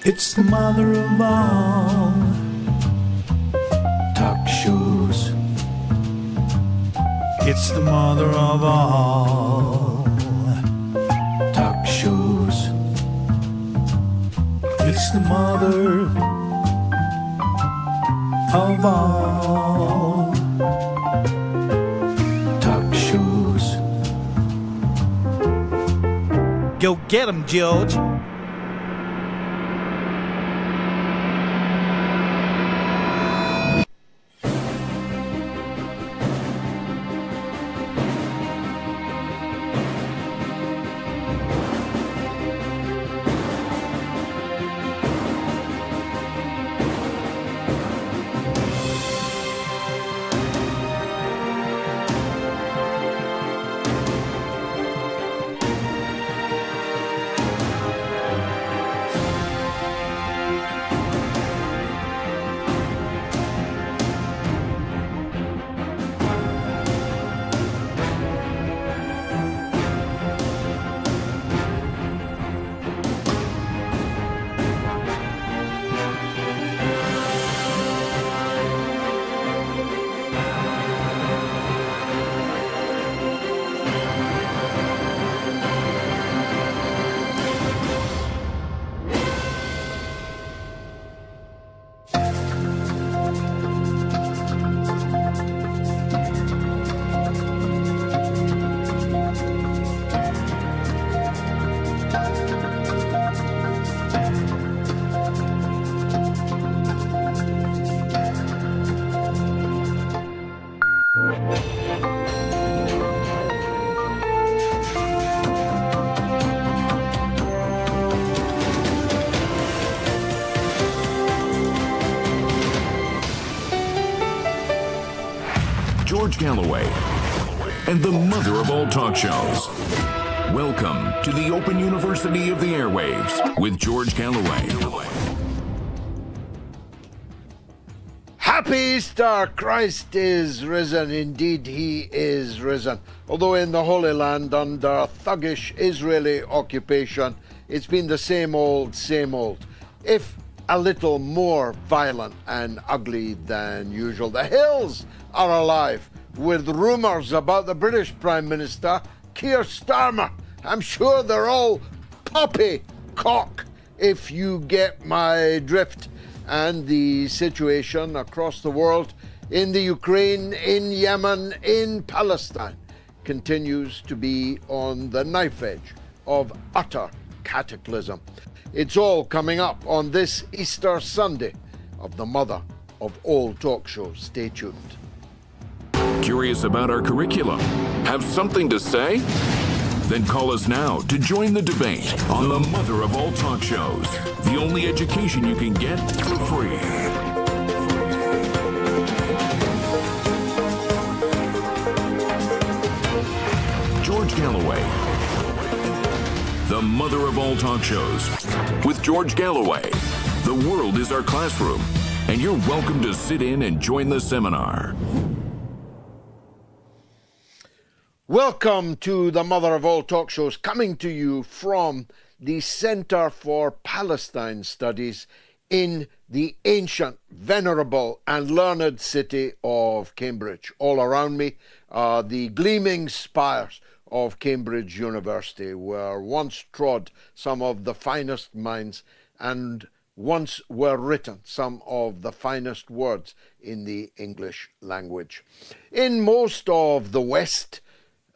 It's the mother of all talk shows. It's the mother of all talk shows. It's the mother of all talk shows. Go get 'em, George. George Galloway, and the mother of all talk shows. Welcome to the Open University of the Airwaves with George Galloway. Happy Easter! Christ is risen. Indeed, he is risen. Although in the Holy Land under thuggish Israeli occupation, it's been the same old, if a little more violent and ugly than usual. The hills are alive with rumours about the British Prime Minister, Keir Starmer. I'm sure they're all poppycock, if you get my drift. And the situation across the world, in the Ukraine, in Yemen, in Palestine, continues to be on the knife edge of utter cataclysm. It's all coming up on this Easter Sunday of the mother of all talk shows. Stay tuned. Curious about our curriculum? Have something to say? Then call us now to join the debate on the mother of all talk shows. The only education you can get for free. George Galloway, the mother of all talk shows. With George Galloway, the world is our classroom, and you're welcome to sit in and join the seminar. Welcome to the mother of all talk shows, coming to you from the Centre for Palestine Studies in the ancient, venerable and learned city of Cambridge. All around me are the gleaming spires of Cambridge University, where once trod some of the finest minds and once were written some of the finest words in the English language. In most of the West,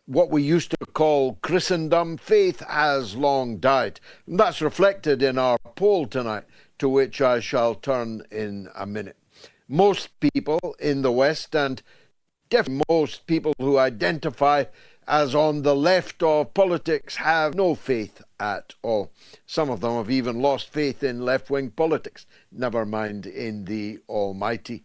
what we used to call Christendom, faith has long died. And that's reflected in our poll tonight, to which I shall turn in a minute. Most people in the West, and definitely most people who identify as on the left of politics, have no faith at all. Some of them have even lost faith in left-wing politics, never mind in the Almighty.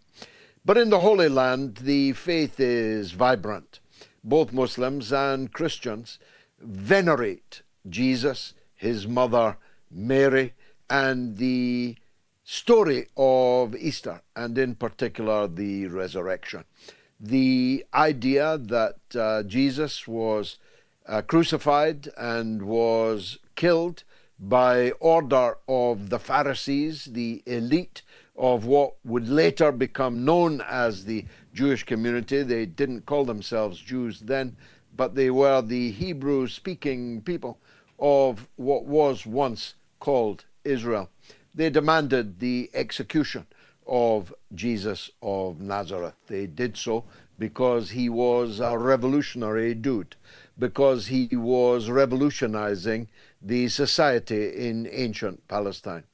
But in the Holy Land, the faith is vibrant. Both Muslims and Christians venerate Jesus, his mother Mary, and the story of Easter, and in particular the resurrection. The idea that Jesus was crucified and was killed by order of the Pharisees, the elite of what would later become known as the Jewish community. They didn't call themselves Jews then, but they were the Hebrew-speaking people of what was once called Israel. They demanded the execution of Jesus of Nazareth. They did so because he was a revolutionary dude, because he was revolutionizing the society in ancient Palestine.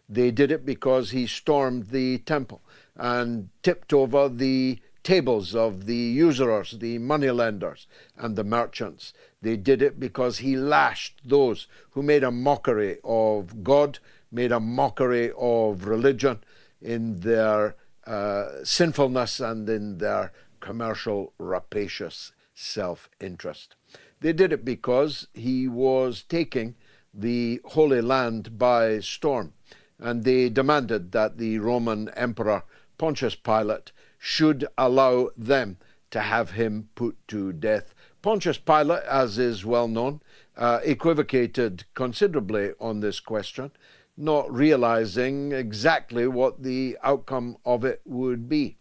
They did it because he stormed the temple and tipped over the tables of the usurers, the moneylenders, and the merchants. They did it because he lashed those who made a mockery of God, made a mockery of religion in their sinfulness and in their commercial, rapacious self-interest. They did it because he was taking the Holy Land by storm, and they demanded that the Roman Emperor Pontius Pilate should allow them to have him put to death. Pontius Pilate, as is well known, equivocated considerably on this question, not realizing exactly what the outcome of it would be.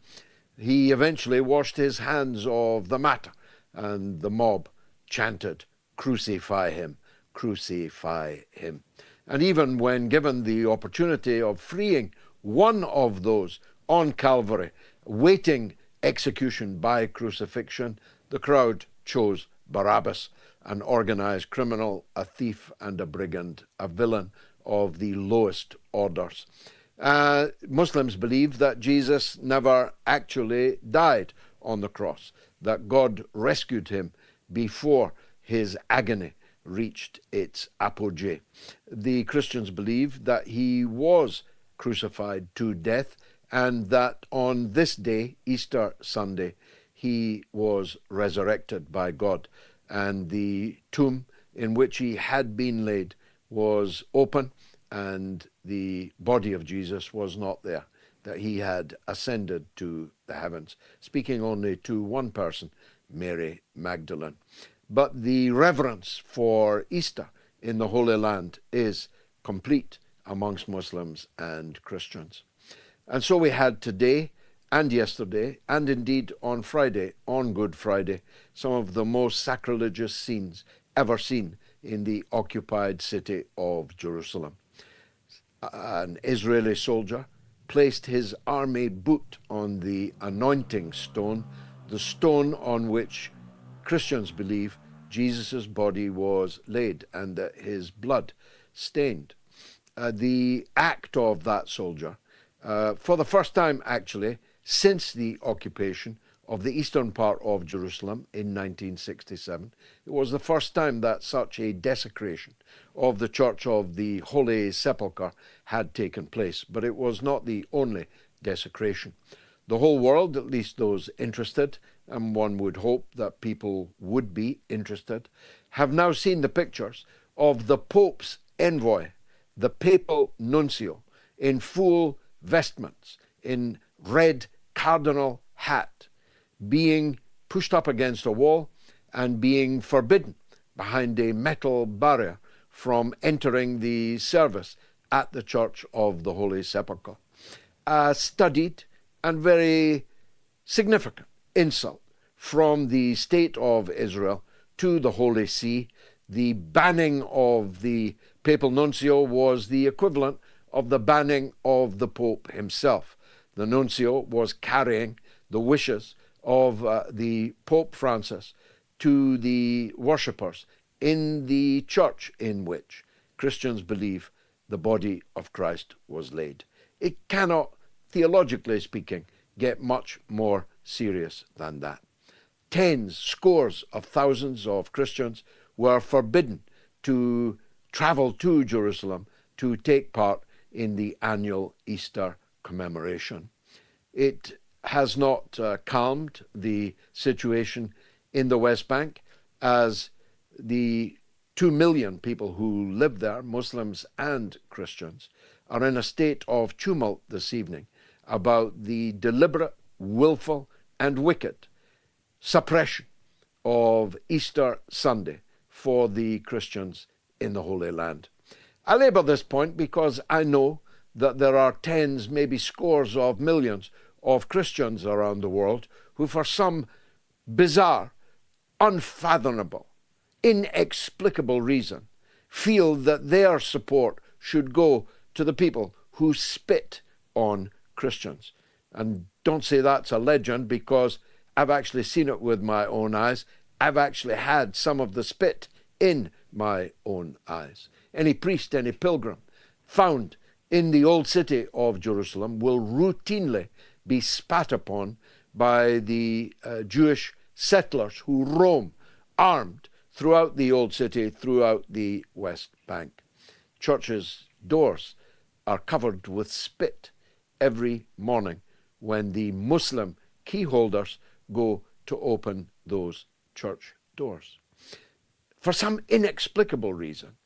He eventually washed his hands of the matter, and the mob chanted, "Crucify him, crucify him." And even when given the opportunity of freeing one of those on Calvary, waiting execution by crucifixion, the crowd chose Barabbas, an organized criminal, a thief and a brigand, a villain of the lowest orders. Muslims believe that Jesus never actually died on the cross, that God rescued him before his agony reached its apogee. The Christians believe that he was crucified to death and that on this day, Easter Sunday, he was resurrected by God, and the tomb in which he had been laid was open, and the body of Jesus was not there, that he had ascended to the heavens, speaking only to one person, Mary Magdalene. But the reverence for Easter in the Holy Land is complete amongst Muslims and Christians. And so we had today and yesterday, and indeed on Friday, on Good Friday, some of the most sacrilegious scenes ever seen in the occupied city of Jerusalem. An Israeli soldier placed his army boot on the anointing stone, the stone on which Christians believe Jesus' body was laid and that his blood stained. The act of that soldier, for the first time actually since the occupation of the eastern part of Jerusalem in 1967, it was the first time that such a desecration of the Church of the Holy Sepulchre had taken place, but it was not the only desecration. The whole world, at least those interested, and one would hope that people would be interested, have now seen the pictures of the Pope's envoy, the papal nuncio, in full vestments, in red cardinal hat, being pushed up against a wall and being forbidden behind a metal barrier from entering the service at the Church of the Holy Sepulchre. A studied and very significant insult from the State of Israel to the Holy See. The banning of the papal nuncio was the equivalent of the banning of the Pope himself. The nuncio was carrying the wishes of the Pope Francis to the worshippers in the church in which Christians believe the body of Christ was laid. It cannot, theologically speaking, get much more serious than that. Tens, scores of thousands of Christians were forbidden to travel to Jerusalem to take part in the annual Easter commemoration. It has not calmed the situation in the West Bank, as the 2 million people who live there, Muslims and Christians, are in a state of tumult this evening about the deliberate, willful, and wicked suppression of Easter Sunday for the Christians in the Holy Land. I labour this point because I know that there are tens, maybe scores of millions of Christians around the world who, for some bizarre, unfathomable, inexplicable reason, feel that their support should go to the people who spit on Christians. And don't say that's a legend, because I've actually seen it with my own eyes. I've actually had some of the spit in my own eyes. Any priest, any pilgrim found in the old city of Jerusalem will routinely be spat upon by the Jewish settlers who roam armed throughout the old city, throughout the West Bank. Churches' doors are covered with spit every morning when the Muslim key holders go to open those church doors. For some inexplicable reason,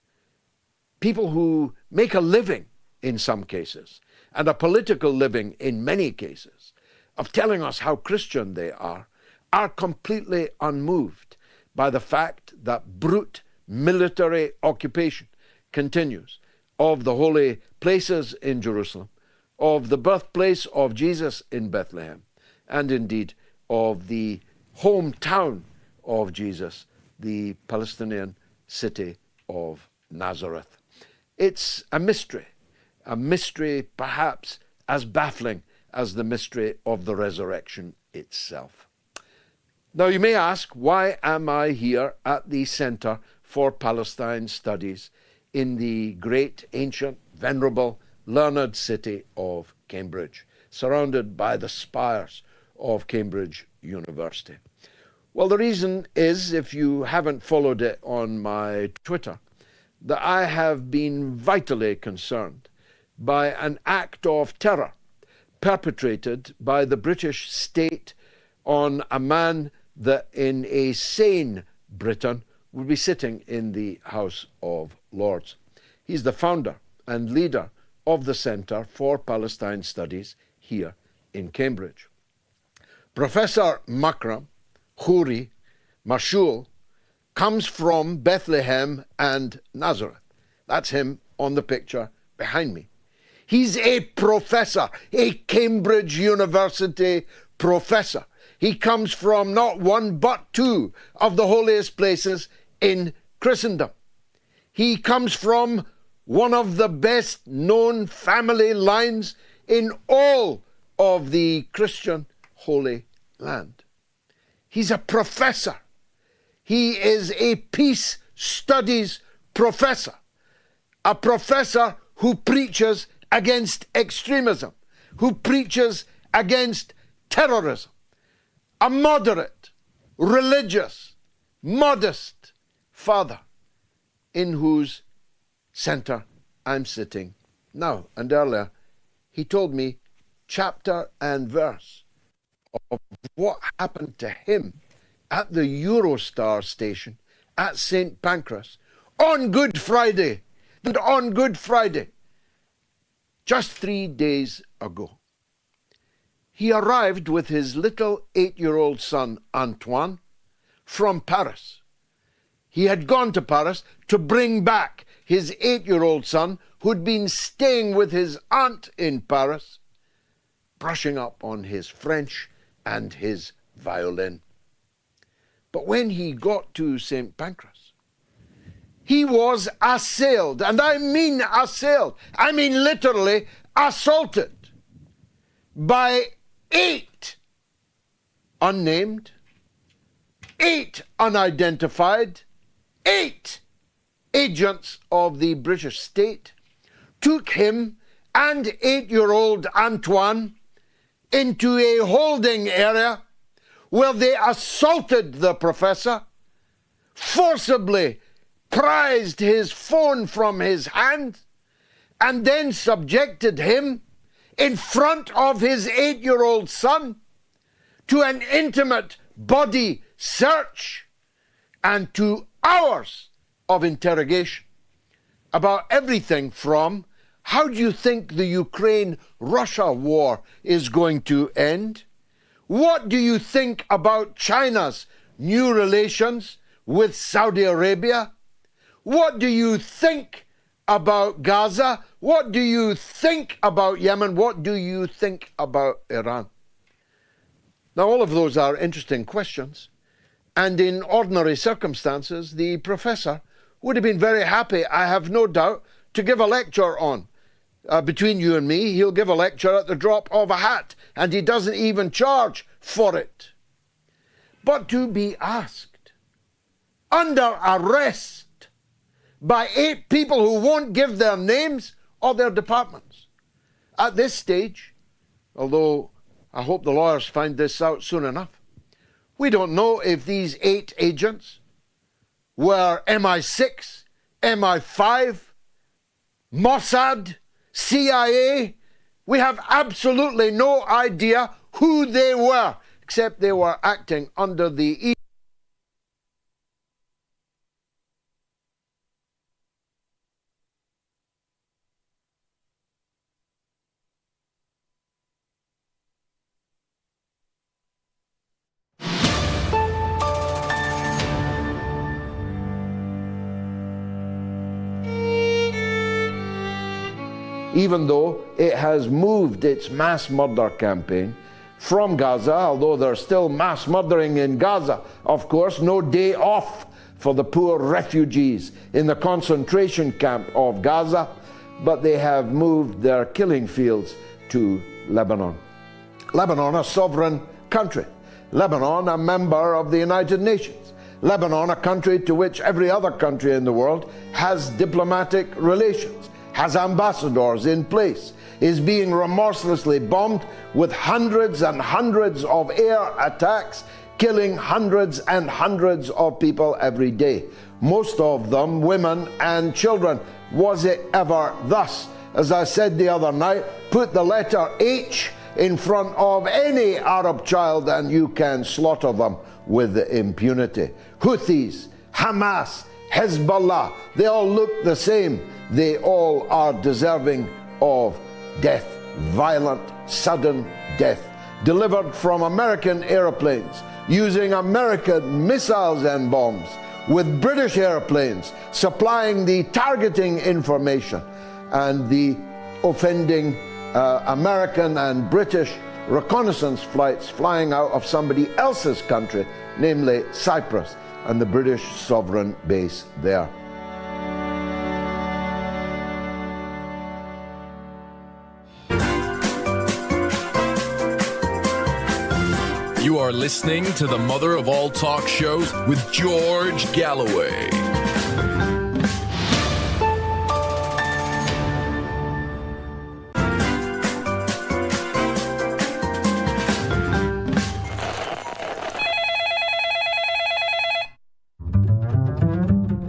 people who make a living in some cases, and a political living in many cases, of telling us how Christian they are completely unmoved by the fact that brute military occupation continues of the holy places in Jerusalem, of the birthplace of Jesus in Bethlehem, and indeed of the hometown of Jesus, the Palestinian city of Nazareth. It's a mystery perhaps as baffling as the mystery of the resurrection itself. Now you may ask, why am I here at the Centre for Palestine Studies in the great, ancient, venerable, learned city of Cambridge, surrounded by the spires of Cambridge University? Well, the reason is, if you haven't followed it on my Twitter, that I have been vitally concerned by an act of terror perpetrated by the British state on a man that in a sane Britain would be sitting in the House of Lords. He's the founder and leader of the Centre for Palestine Studies here in Cambridge. Professor profkhourymachool comes from Bethlehem and Nazareth. That's him on the picture behind me. He's a professor, a Cambridge University professor. He comes from not one but two of the holiest places in Christendom. He comes from one of the best known family lines in all of the Christian Holy Land. He's a professor. He is a peace studies professor, a professor who preaches against extremism, who preaches against terrorism, a moderate, religious, modest father in whose centre I'm sitting now. And earlier he told me chapter and verse of what happened to him at the Eurostar station at St. Pancras on Good Friday, and on Good Friday, just 3 days ago. He arrived with his little 8-year-old son, Antoine, from Paris. He had gone to Paris to bring back his 8-year-old son, who'd been staying with his aunt in Paris, brushing up on his French and his violin. But when he got to St. Pancras, he was assailed, and I mean assailed, I mean literally assaulted by 8 unnamed, 8 unidentified, 8 agents of the British state, took him and 8-year-old Antoine into a holding area where they assaulted the professor, forcibly prized his phone from his hand, and then subjected him in front of his 8-year-old son to an intimate body search and to hours of interrogation about everything from, how do you think the Ukraine-Russia war is going to end? What do you think about China's new relations with Saudi Arabia? What do you think about Gaza? What do you think about Yemen? What do you think about Iran? Now, all of those are interesting questions. And in ordinary circumstances, the professor would have been very happy, I have no doubt, to give a lecture on. Between you and me, he'll give a lecture at the drop of a hat, and he doesn't even charge for it. But to be asked, under arrest, by 8 people who won't give their names or their departments. At this stage, although I hope the lawyers find this out soon enough, we don't know if these 8 agents were MI6, MI5, Mossad, CIA. We have absolutely no idea who they were, except they were acting under the even though it has moved its mass murder campaign from Gaza, although there's still mass murdering in Gaza, of course, no day off for the poor refugees in the concentration camp of Gaza, but they have moved their killing fields to Lebanon. Lebanon, a sovereign country. Lebanon, a member of the United Nations. Lebanon, a country to which every other country in the world has diplomatic relations, has ambassadors in place, is being remorselessly bombed with hundreds and hundreds of air attacks, killing hundreds and hundreds of people every day, most of them women and children. Was it ever thus? As I said the other night, put the letter H in front of any Arab child and you can slaughter them with impunity. Houthis, Hamas, Hezbollah, they all look the same. They all are deserving of death, violent, sudden death, delivered from American airplanes, using American missiles and bombs, with British airplanes supplying the targeting information and the offending American and British reconnaissance flights flying out of somebody else's country, namely Cyprus, and the British sovereign base there. You are listening to the mother of all talk shows with George Galloway.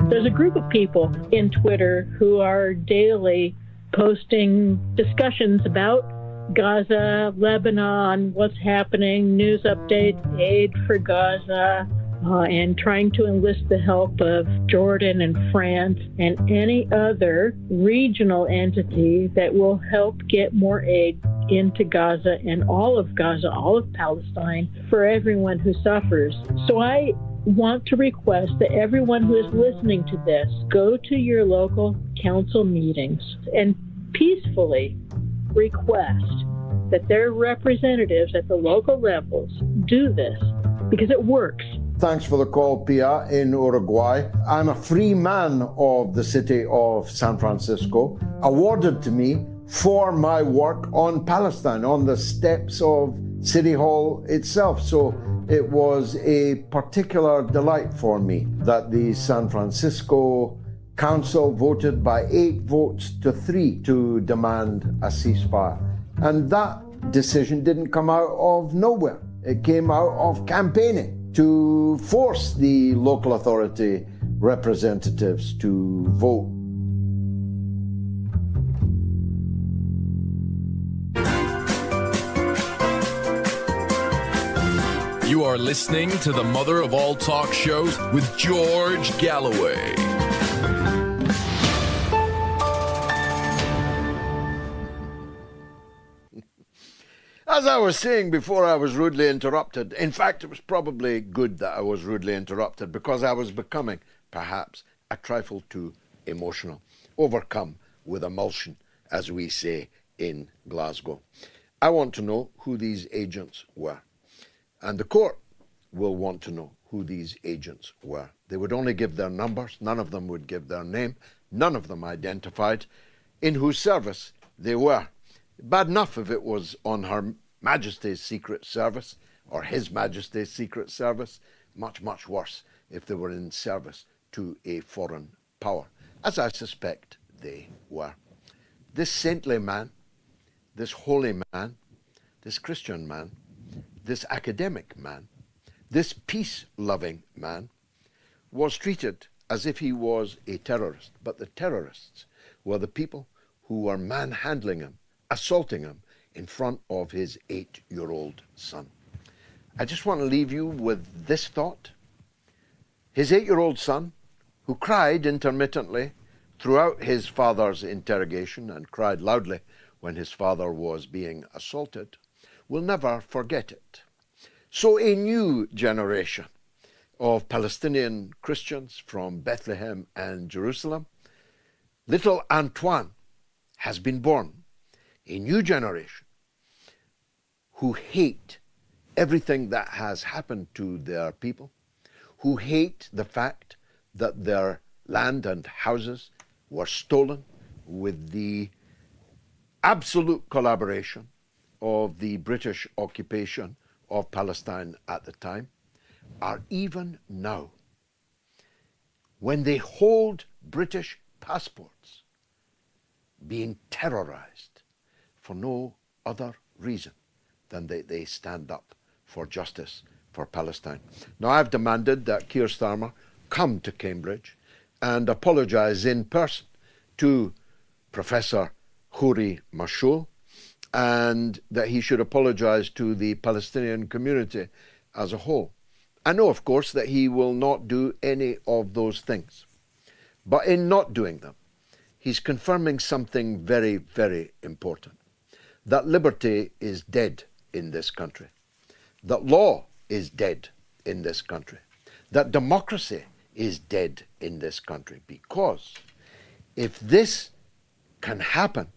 There's a group of people in Twitter who are daily posting discussions about Gaza, Lebanon, what's happening, news updates, aid for Gaza, and trying to enlist the help of Jordan and France and any other regional entity that will help get more aid into Gaza and all of Gaza, all of Palestine, for everyone who suffers. So I want to request that everyone who is listening to this go to your local council meetings and peacefully request that their representatives at the local levels do this, because it works. Thanks for the call, Pia, in Uruguay. I'm a free man of the city of San Francisco, awarded to me for my work on Palestine, on the steps of City Hall itself. So it was a particular delight for me that the San Francisco Council voted by 8 votes to 3 to demand a ceasefire. And that decision didn't come out of nowhere. It came out of campaigning to force the local authority representatives to vote. You are listening to the mother of all talk shows with George Galloway. As I was saying before I was rudely interrupted, in fact, it was probably good that I was rudely interrupted because I was becoming, perhaps, a trifle too emotional, overcome with emulsion, as we say in Glasgow. I want to know who these agents were. And the court will want to know who these agents were. They would only give their numbers. None of them would give their name. None of them identified in whose service they were. Bad enough if it was on Her Majesty's Secret Service or His Majesty's Secret Service. Much, much worse if they were in service to a foreign power, as I suspect they were. This saintly man, this holy man, this Christian man, this academic man, this peace-loving man was treated as if he was a terrorist. But the terrorists were the people who were manhandling him, assaulting him in front of his 8-year-old son. I just want to leave you with this thought. His 8-year-old son, who cried intermittently throughout his father's interrogation and cried loudly when his father was being assaulted, will never forget it. So a new generation of Palestinian Christians from Bethlehem and Jerusalem, little Antoine, has been born. A new generation who hate everything that has happened to their people, who hate the fact that their land and houses were stolen with the absolute collaboration of the British occupation of Palestine at the time, are even now, when they hold British passports, being terrorized for no other reason than that they stand up for justice for Palestine. Now, I've demanded that Keir Starmer come to Cambridge and apologize in person to Professor Khourymachool, and that he should apologize to the Palestinian community as a whole. I know, of course, that he will not do any of those things. But in not doing them, he's confirming something very, very important. That liberty is dead in this country. That law is dead in this country. That democracy is dead in this country. Because if this can happen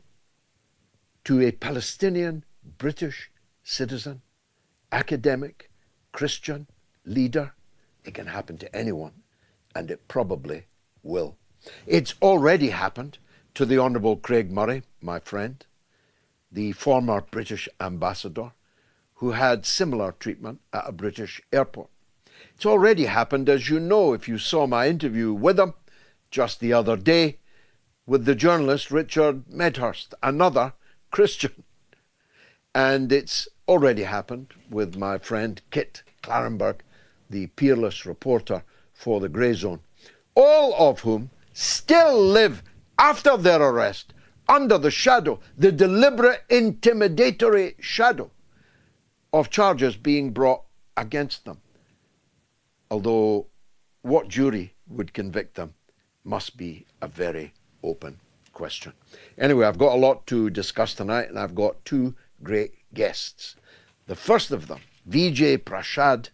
to a Palestinian British citizen, academic, Christian, leader, it can happen to anyone, and it probably will. It's already happened to the Honourable Craigmurray, my friend, the former British ambassador, who had similar treatment at a British airport. It's already happened, as you know, if you saw my interview with him just the other day, with the journalist Richard Medhurst, another Christian. And it's already happened with my friend kitklarenberg, the peerless reporter for the Grey Zone, all of whom still live after their arrest under the shadow, the deliberate intimidatory shadow of charges being brought against them. Although what jury would convict them must be a very open question. Anyway, I've got a lot to discuss tonight, and I've got two great guests. The first of them, Vijay Prashad,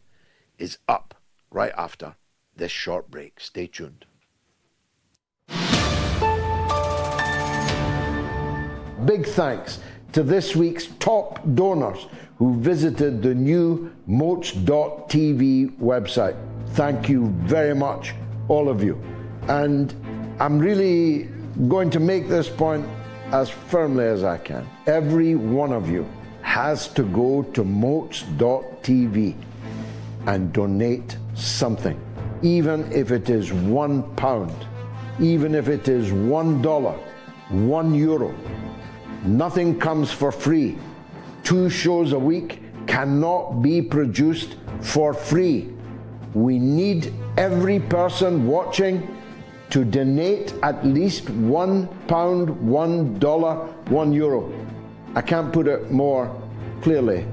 is up right after this short break. Stay tuned. Big thanks to this week's top donors who visited the new MOATS.tv website. Thank you very much, all of you. And I'm really going to make this point as firmly as I can. Every one of you has to go to MOATS.tv and donate something, even if it is £1, even if it is $1, €1. Nothing comes for free. 2 shows a week cannot be produced for free. We need every person watching to donate at least £1, $1, €1. I can't put it more clearly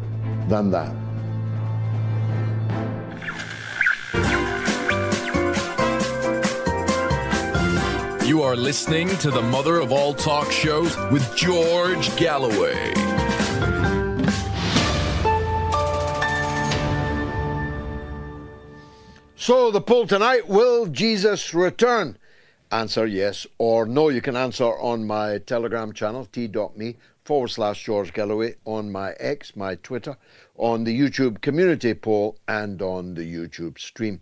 than that. You are listening to the mother of all talk shows with George Galloway. So the poll tonight, will Jesus return? answer yes or no. You can answer on my Telegram channel, t.me/George Galloway, on my X, my Twitter, on the YouTube community poll, and on the YouTube stream.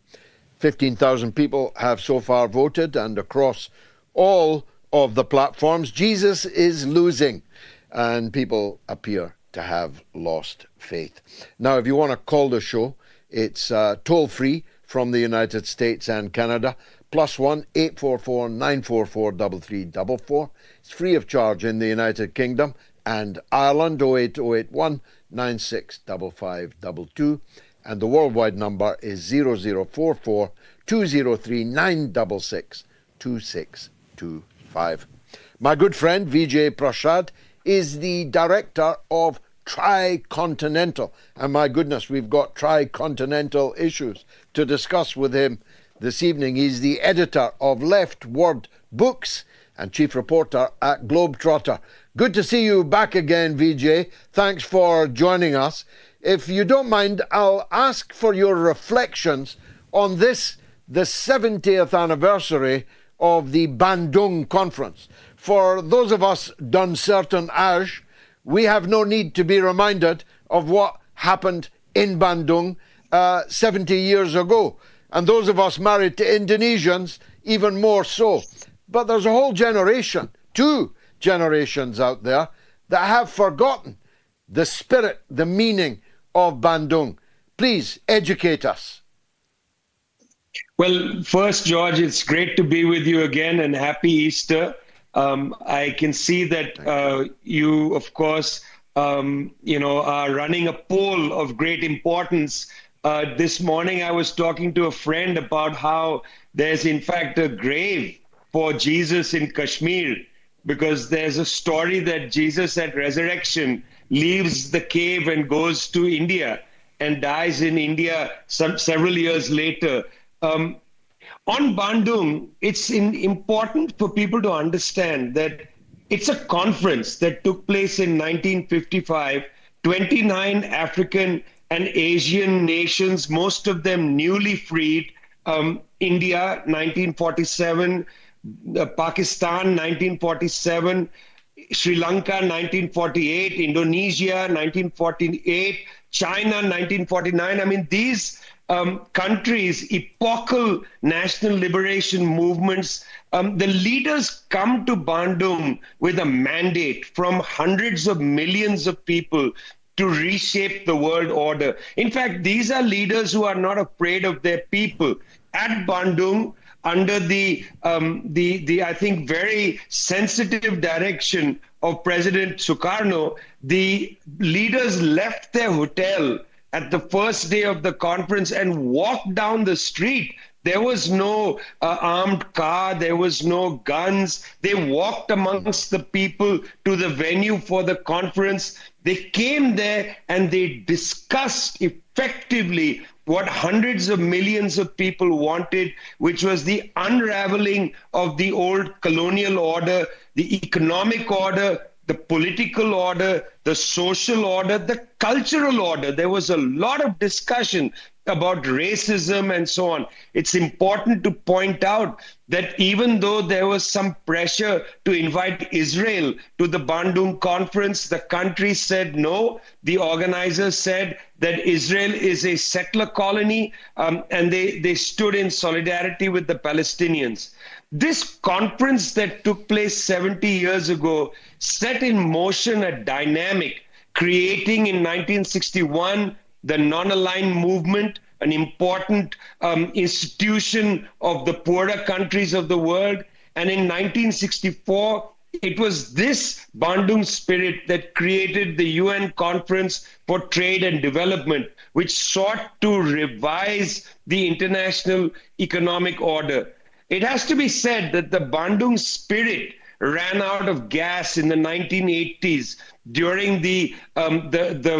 15,000 people have so far voted, and across all of the platforms, Jesus is losing, and people appear to have lost faith. Now, if you want to call the show, it's toll-free from the United States and Canada, +1 844 944 3344. It's free of charge in the United Kingdom and Ireland, 08081 965522, and the worldwide number is 0044 203 966 2625. My good friend Vijay Prashad is the director of Tricontinental, and my goodness, we've got tricontinental issues to discuss with him this evening. He's the editor of Left Word Books and chief reporter at Globetrotter. Good to see you back again, Vijay. Thanks for joining us. If you don't mind, I'll ask for your reflections on this, the 70th anniversary of the Bandung Conference. For those of us d'un certain âge, we have no need to be reminded of what happened in Bandung 70 years ago. And those of us married to Indonesians, even more so. But there's a whole generation, 2 generations out there, that have forgotten the spirit, the meaning of Bandung. Please educate us. Well, first, George, it's great to be with you again, and happy Easter. I can see that you, of course, are running a poll of great importance. This morning, I was talking to a friend about how there's, in fact, a grave for Jesus in Kashmir, because there's a story that Jesus at resurrection leaves the cave and goes to India and dies in India several years later. On Bandung, it's important for people to understand that it's a conference that took place in 1955, 29 African and Asian nations, most of them newly freed, India, 1947, Pakistan, 1947, Sri Lanka, 1948, Indonesia, 1948, China, 1949. I mean, these countries, epochal national liberation movements, the leaders come to Bandung with a mandate from hundreds of millions of people to reshape the world order. In fact, these are leaders who are not afraid of their people. At Bandung, under the I think very sensitive direction of President Sukarno, the leaders left their hotel at the first day of the conference and walked down the street. There was no armed car, there was no guns. They walked amongst the people to the venue for the conference. They came there and they discussed effectively what hundreds of millions of people wanted, which was the unraveling of the old colonial order, the economic order, the political order, the social order, the cultural order. There was a lot of discussion about racism and so on. It's important to point out that even though there was some pressure to invite Israel to the Bandung conference, the country said no. The organizers said that Israel is a settler colony, and they stood in solidarity with the Palestinians. This conference that took place 70 years ago set in motion a dynamic, creating in 1961 the non-aligned movement, an important institution of the poorer countries of the world. And in 1964, it was this Bandung spirit that created the UN Conference for Trade and Development, which sought to revise the international economic order. It has to be said that the Bandung spirit ran out of gas in the 1980s during the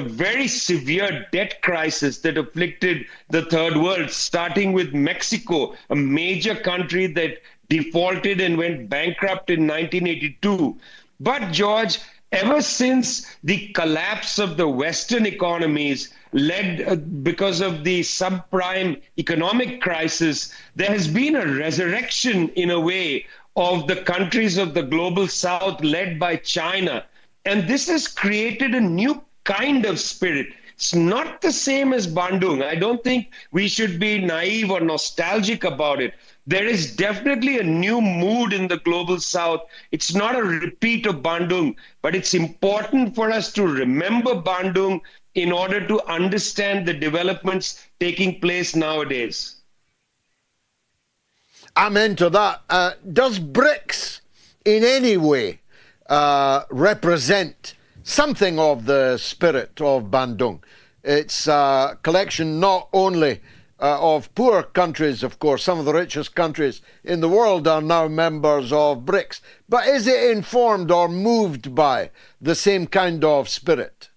very severe debt crisis that afflicted the third world, starting with Mexico, a major country that defaulted and went bankrupt in 1982. But George, ever since the collapse of the Western economies led because of the subprime economic crisis, there has been a resurrection in a way of the countries of the global south led by China. And this has created a new kind of spirit. It's not the same as Bandung. I don't think we should be naive or nostalgic about it. There is definitely a new mood in the global south. It's not a repeat of Bandung, but it's important for us to remember Bandung in order to understand the developments taking place nowadays. I'm into that. Does BRICS in any way represent something of the spirit of Bandung? It's a collection not only of poor countries, of course, some of the richest countries in the world are now members of BRICS, but is it informed or moved by the same kind of spirit?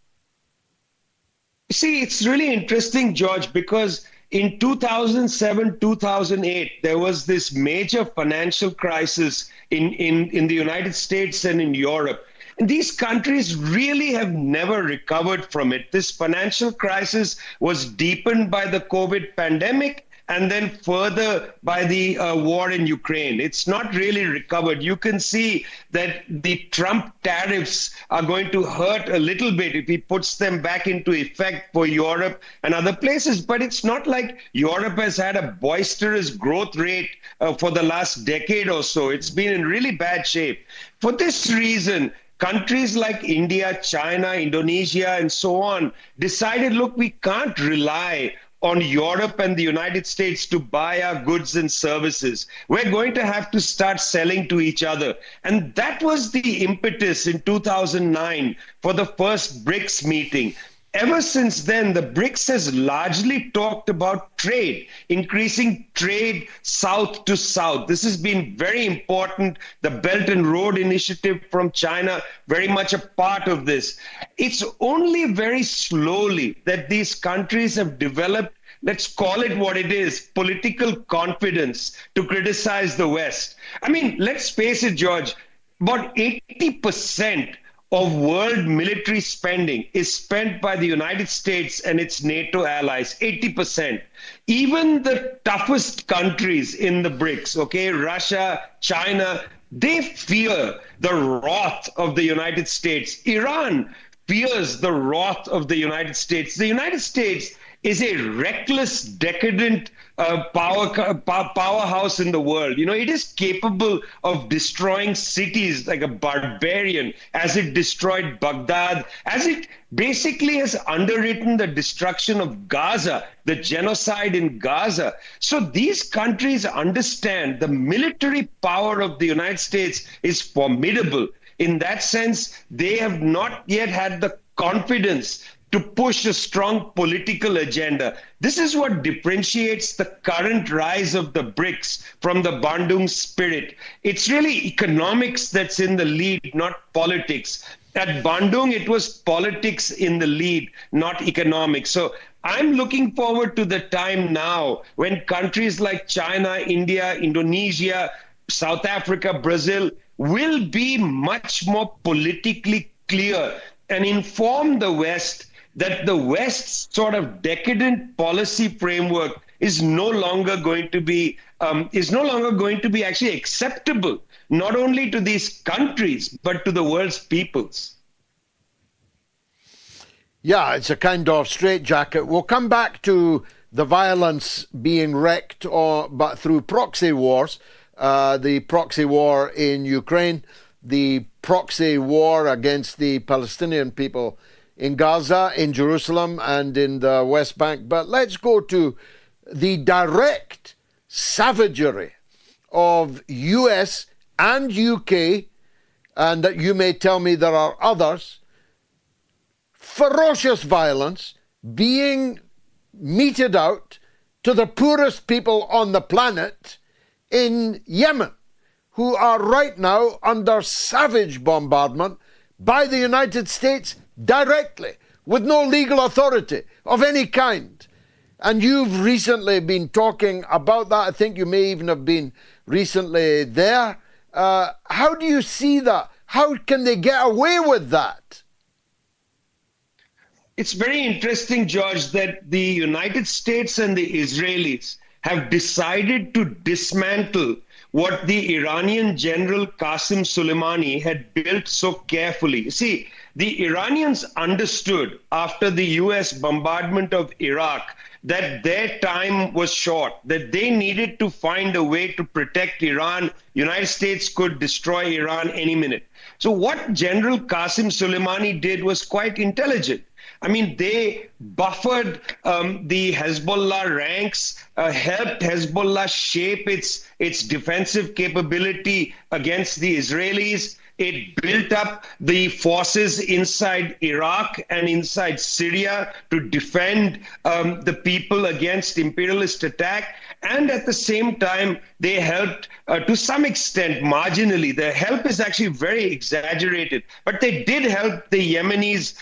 See, it's really interesting, George, because in 2007, 2008, there was this major financial crisis in the United States and in Europe. And these countries really have never recovered from it. This financial crisis was deepened by the COVID pandemic and then further by the war in Ukraine. It's not really recovered. You can see that the Trump tariffs are going to hurt a little bit if he puts them back into effect for Europe and other places. But it's not like Europe has had a boisterous growth rate for the last decade or so. It's been in really bad shape. For this reason, countries like India, China, Indonesia, and so on decided, look, we can't rely on Europe and the United States to buy our goods and services. We're going to have to start selling to each other. And that was the impetus in 2009 for the first BRICS meeting. Ever since then, the BRICS has largely talked about trade, increasing trade south to south. This has been very important. The Belt and Road Initiative from China, very much a part of this. It's only very slowly that these countries have developed, let's call it what it is, political confidence to criticize the West. I mean, let's face it, George, about 80% of world military spending is spent by the United States and its NATO allies, 80%. Even the toughest countries in the BRICS, okay, Russia, China, they fear the wrath of the United States. Iran fears the wrath of the United States. The United States is a reckless, decadent powerhouse in the world. You know, it is capable of destroying cities like a barbarian, as it destroyed Baghdad, as it basically has underwritten the destruction of Gaza, the genocide in Gaza. So these countries understand the military power of the United States is formidable. In that sense, they have not yet had the confidence to push a strong political agenda. This is what differentiates the current rise of the BRICS from the Bandung spirit. It's really economics that's in the lead, not politics. At Bandung, it was politics in the lead, not economics. So I'm looking forward to the time now when countries like China, India, Indonesia, South Africa, Brazil will be much more politically clear and inform the West that the West's sort of decadent policy framework is no longer going to be actually acceptable, not only to these countries but to the world's peoples. Yeah, it's a kind of straitjacket. We'll come back to the violence being wreaked but through proxy wars, the proxy war in Ukraine, the proxy war against the Palestinian people in Gaza, in Jerusalem, and in the West Bank. But let's go to the direct savagery of US and UK, and that you may tell me there are others, ferocious violence being meted out to the poorest people on the planet in Yemen, who are right now under savage bombardment by the United States directly, with no legal authority of any kind. And you've recently been talking about that. I think you may even have been recently there. How do you see that? How can they get away with that? It's very interesting, George, that the United States and the Israelis have decided to dismantle what the Iranian general Qasem Soleimani had built so carefully. See, the Iranians understood after the US bombardment of Iraq that their time was short, that they needed to find a way to protect Iran. United States could destroy Iran any minute. So what General Qasem Soleimani did was quite intelligent. I mean, they buffered the Hezbollah ranks, helped Hezbollah shape its defensive capability against the Israelis. It built up the forces inside Iraq and inside Syria to defend the people against imperialist attack. And at the same time, they helped to some extent, marginally. Their help is actually very exaggerated, but they did help the Yemenis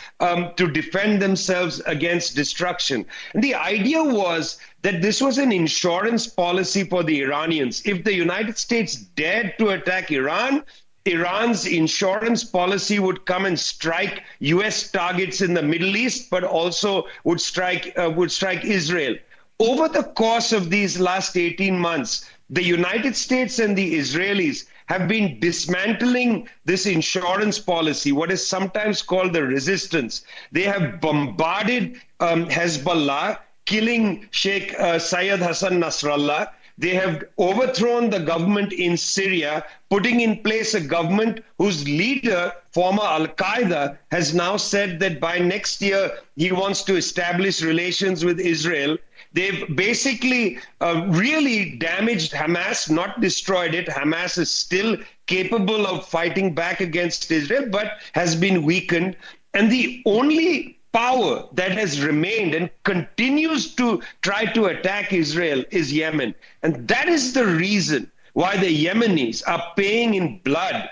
to defend themselves against destruction. And the idea was that this was an insurance policy for the Iranians. If the United States dared to attack Iran, Iran's insurance policy would come and strike U.S. targets in the Middle East, but also would strike Israel. Over the course of these last 18 months, the United States and the Israelis have been dismantling this insurance policy, what is sometimes called the resistance. They have bombarded Hezbollah, killing Sheikh Syed Hassan Nasrallah. They have overthrown the government in Syria, putting in place a government whose leader, former Al-Qaeda, has now said that by next year he wants to establish relations with Israel. They've basically really damaged Hamas, not destroyed it. Hamas is still capable of fighting back against Israel, but has been weakened. And the only power that has remained and continues to try to attack Israel is Yemen. And that is the reason why the Yemenis are paying in blood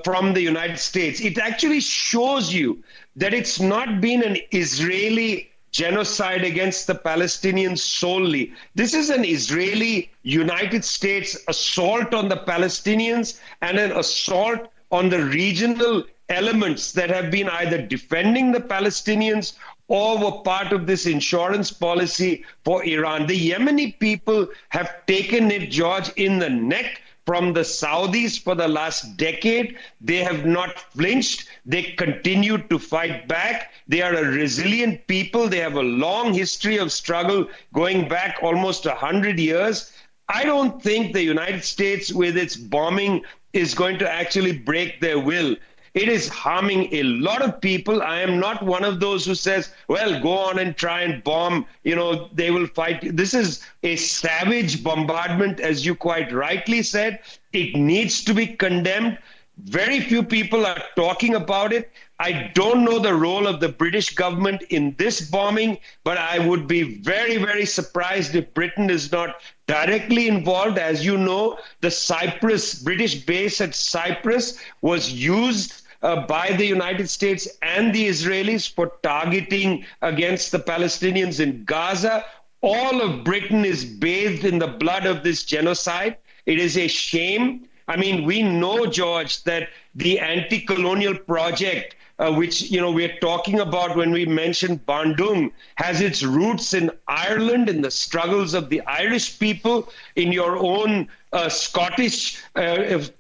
from the United States. It actually shows you that it's not been an Israeli genocide against the Palestinians solely. This is an Israeli United States assault on the Palestinians and an assault on the regional elements that have been either defending the Palestinians or were part of this insurance policy for Iran. The Yemeni people have taken it, George, in the neck from the Saudis for the last decade. They have not flinched. They continue to fight back. They are a resilient people. They have a long history of struggle going back almost 100 years. I don't think the United States with its bombing is going to actually break their will. It is harming a lot of people. I am not one of those who says, well, go on and try and bomb, they will fight. This is a savage bombardment, as you quite rightly said. It needs to be condemned. Very few people are talking about it. I don't know the role of the British government in this bombing, but I would be very, very surprised if Britain is not directly involved. As you know, the British base at Cyprus was used by the United States and the Israelis for targeting against the Palestinians in Gaza. All of Britain is bathed in the blood of this genocide. It is a shame. I mean, we know, George, that the anti-colonial project, which, we're talking about when we mention Bandung, has its roots in Ireland, in the struggles of the Irish people, in your own Scottish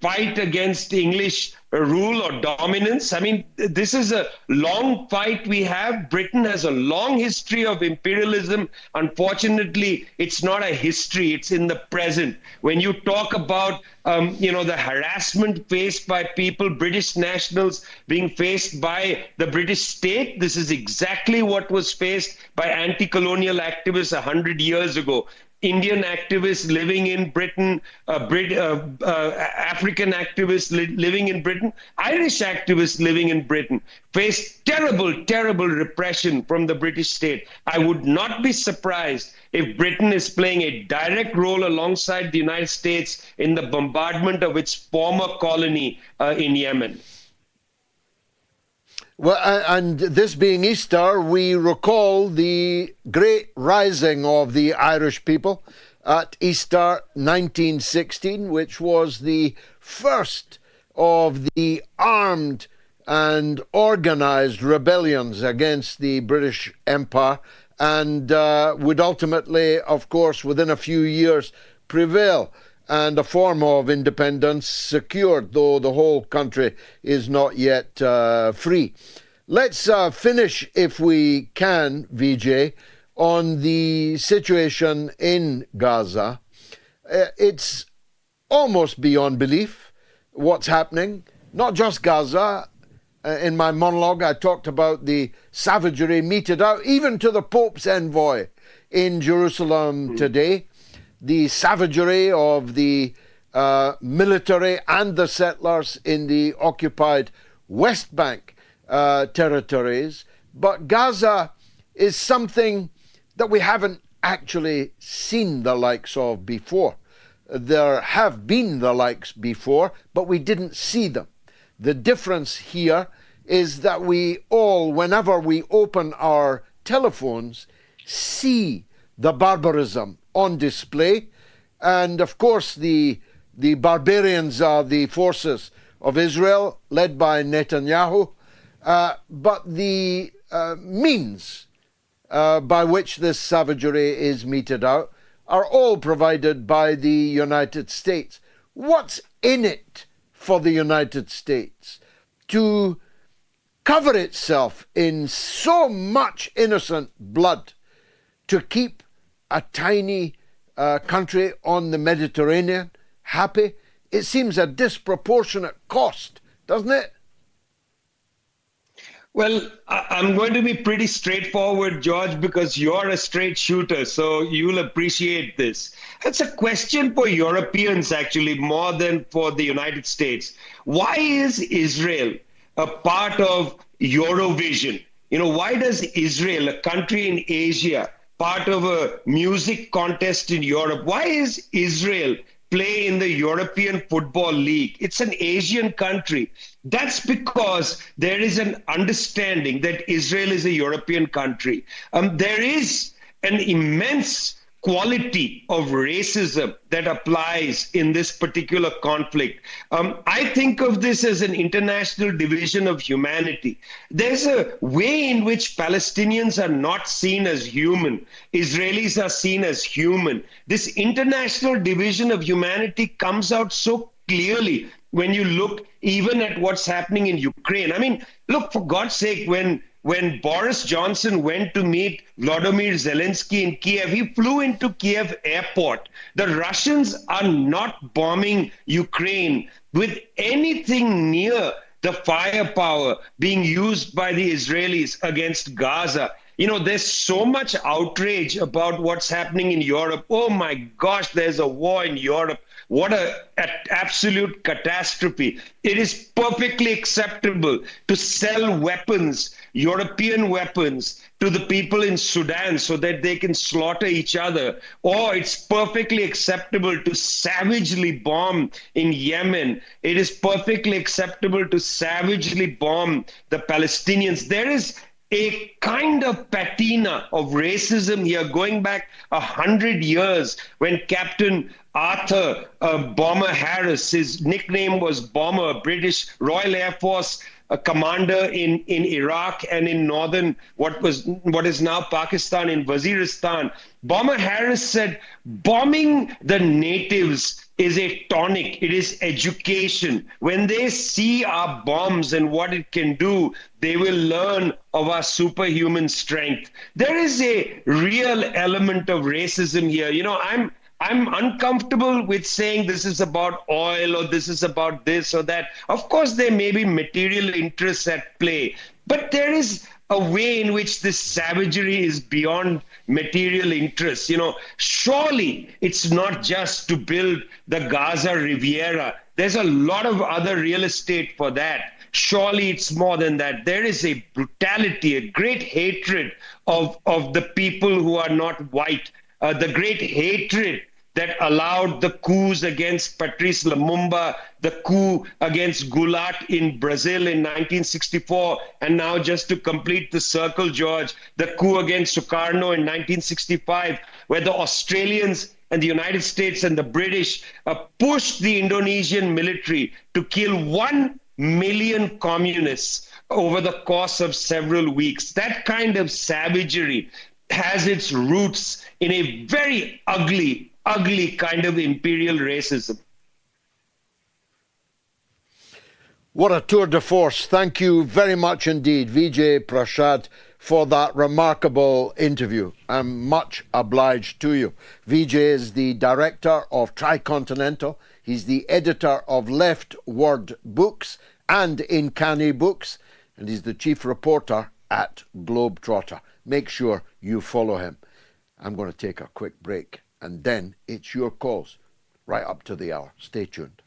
fight against English rule or dominance. I mean, this is a long fight we have. Britain has a long history of imperialism. Unfortunately, it's not a history, it's in the present. When you talk about, the harassment faced by people, British nationals being faced by the British state, this is exactly what was faced by anti-colonial activists 100 years ago. Indian activists living in Britain, African activists living in Britain, Irish activists living in Britain faced terrible, terrible repression from the British state. I would not be surprised if Britain is playing a direct role alongside the United States in the bombardment of its former colony in Yemen. Well, and this being Easter, we recall the great rising of the Irish people at Easter 1916, which was the first of the armed and organized rebellions against the British Empire, and would ultimately, of course, within a few years prevail. and a form of independence secured, though the whole country is not yet free. Let's finish, if we can, Vijay, on the situation in Gaza. It's almost beyond belief what's happening. Not just Gaza. In my monologue, I talked about the savagery meted out even to the Pope's envoy in Jerusalem today. The savagery of the military and the settlers in the occupied West Bank territories. But Gaza is something that we haven't actually seen the likes of before. There have been the likes before, but we didn't see them. The difference here is that we all, whenever we open our telephones, see the barbarism on display. And of course, the barbarians are the forces of Israel, led by Netanyahu. But the means by which this savagery is meted out are all provided by the United States. What's in it for the United States to cover itself in so much innocent blood, to keep a tiny country on the Mediterranean happy? It seems a disproportionate cost, doesn't it? Well, I'm going to be pretty straightforward, George, because you're a straight shooter, so you'll appreciate this. It's a question for Europeans, actually, more than for the United States. Why is Israel a part of Eurovision? Why does Israel, a country in Asia, part of a music contest in Europe, why is Israel play in the European Football League? It's an Asian country. That's because there is an understanding that Israel is a European country. There is an immense quality of racism that applies in this particular conflict. I think of this as an international division of humanity. There's a way in which Palestinians are not seen as human. Israelis are seen as human. This international division of humanity comes out so clearly when you look even at what's happening in Ukraine. I mean, look, for God's sake, when Boris Johnson went to meet Volodymyr Zelensky in Kiev, he flew into Kiev airport. The Russians are not bombing Ukraine with anything near the firepower being used by the Israelis against Gaza. There's so much outrage about what's happening in Europe. Oh my gosh, there's a war in Europe. What an absolute catastrophe. It is perfectly acceptable to sell weapons, European weapons, to the people in Sudan so that they can slaughter each other. Or it's perfectly acceptable to savagely bomb in Yemen. It is perfectly acceptable to savagely bomb the Palestinians. There is a kind of patina of racism here going back 100 years when Captain Arthur Bomberharris, his nickname was Bomber, British Royal Air Force commander in Iraq and in northern, what is now Pakistan, in Waziristan. Bomberharris said, bombing the natives is a tonic. It is education. When they see our bombs and what it can do, they will learn of our superhuman strength. There is a real element of racism here. I'm uncomfortable with saying this is about oil or this is about this or that. Of course, there may be material interests at play, but there is a way in which this savagery is beyond material interests. Surely it's not just to build the Gaza Riviera. There's a lot of other real estate for that. Surely it's more than that. There is a brutality, a great hatred of the people who are not white, the great hatred that allowed the coups against Patrice Lumumba, the coup against Goulart in Brazil in 1964, and now, just to complete the circle, George, the coup against Sukarno in 1965, where the Australians and the United States and the British pushed the Indonesian military to kill 1 million communists over the course of several weeks. That kind of savagery has its roots in a very ugly ugly kind of imperial racism. What a tour de force. Thank you very much indeed, Vijay Prashad, for that remarkable interview. I'm much obliged to you. Vijay is the director of Tricontinental. He's the editor of Left Word Books and In Canny Books, and he's the chief reporter at Globetrotter. Make sure you follow him. I'm going to take a quick break, and then it's your calls right up to the hour. Stay tuned.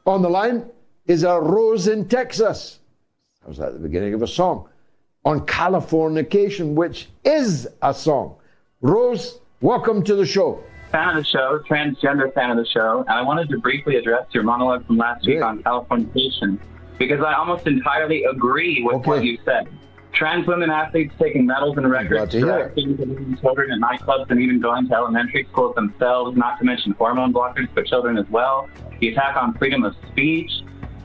On the line is a Rose in Texas. I was at the beginning of a song on Californication, which is a song. Rose, welcome to the show. Fan of the show, transgender fan of the show, and I wanted to briefly address your monologue from last week on Californication, because I almost entirely agree with what you said. Trans women athletes taking medals and records, directing children in nightclubs, and even going to elementary schools themselves, not to mention hormone blockers for children as well. The attack on freedom of speech,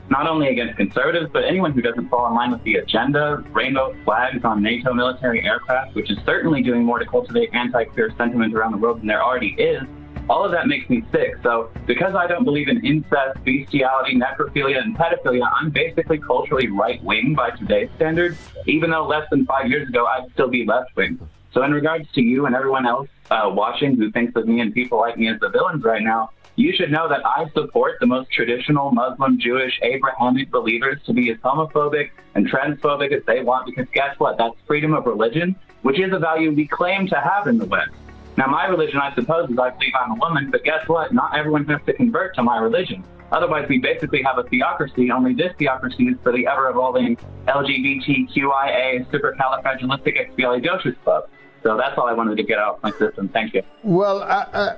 not only against conservatives, but anyone who doesn't fall in line with the agenda, rainbow flags on NATO military aircraft, which is certainly doing more to cultivate anti-queer sentiment around the world than there already is. All of that makes me sick. So because I don't believe in incest, bestiality, necrophilia, and pedophilia, I'm basically culturally right-wing by today's standards, even though less than 5 years ago, I'd still be left-wing. So in regards to you and everyone else watching who thinks of me and people like me as the villains right now, you should know that I support the most traditional Muslim, Jewish, Abrahamic believers to be as homophobic and transphobic as they want, because guess what? That's freedom of religion, which is a value we claim to have in the West. Now, my religion, I suppose, is I believe I'm a woman, but guess what? Not everyone has to convert to my religion. Otherwise, we basically have a theocracy, only this theocracy is for the ever-evolving LGBTQIA supercalifragilisticexpialidocious club. So that's all I wanted to get out of my system. Thank you. Well,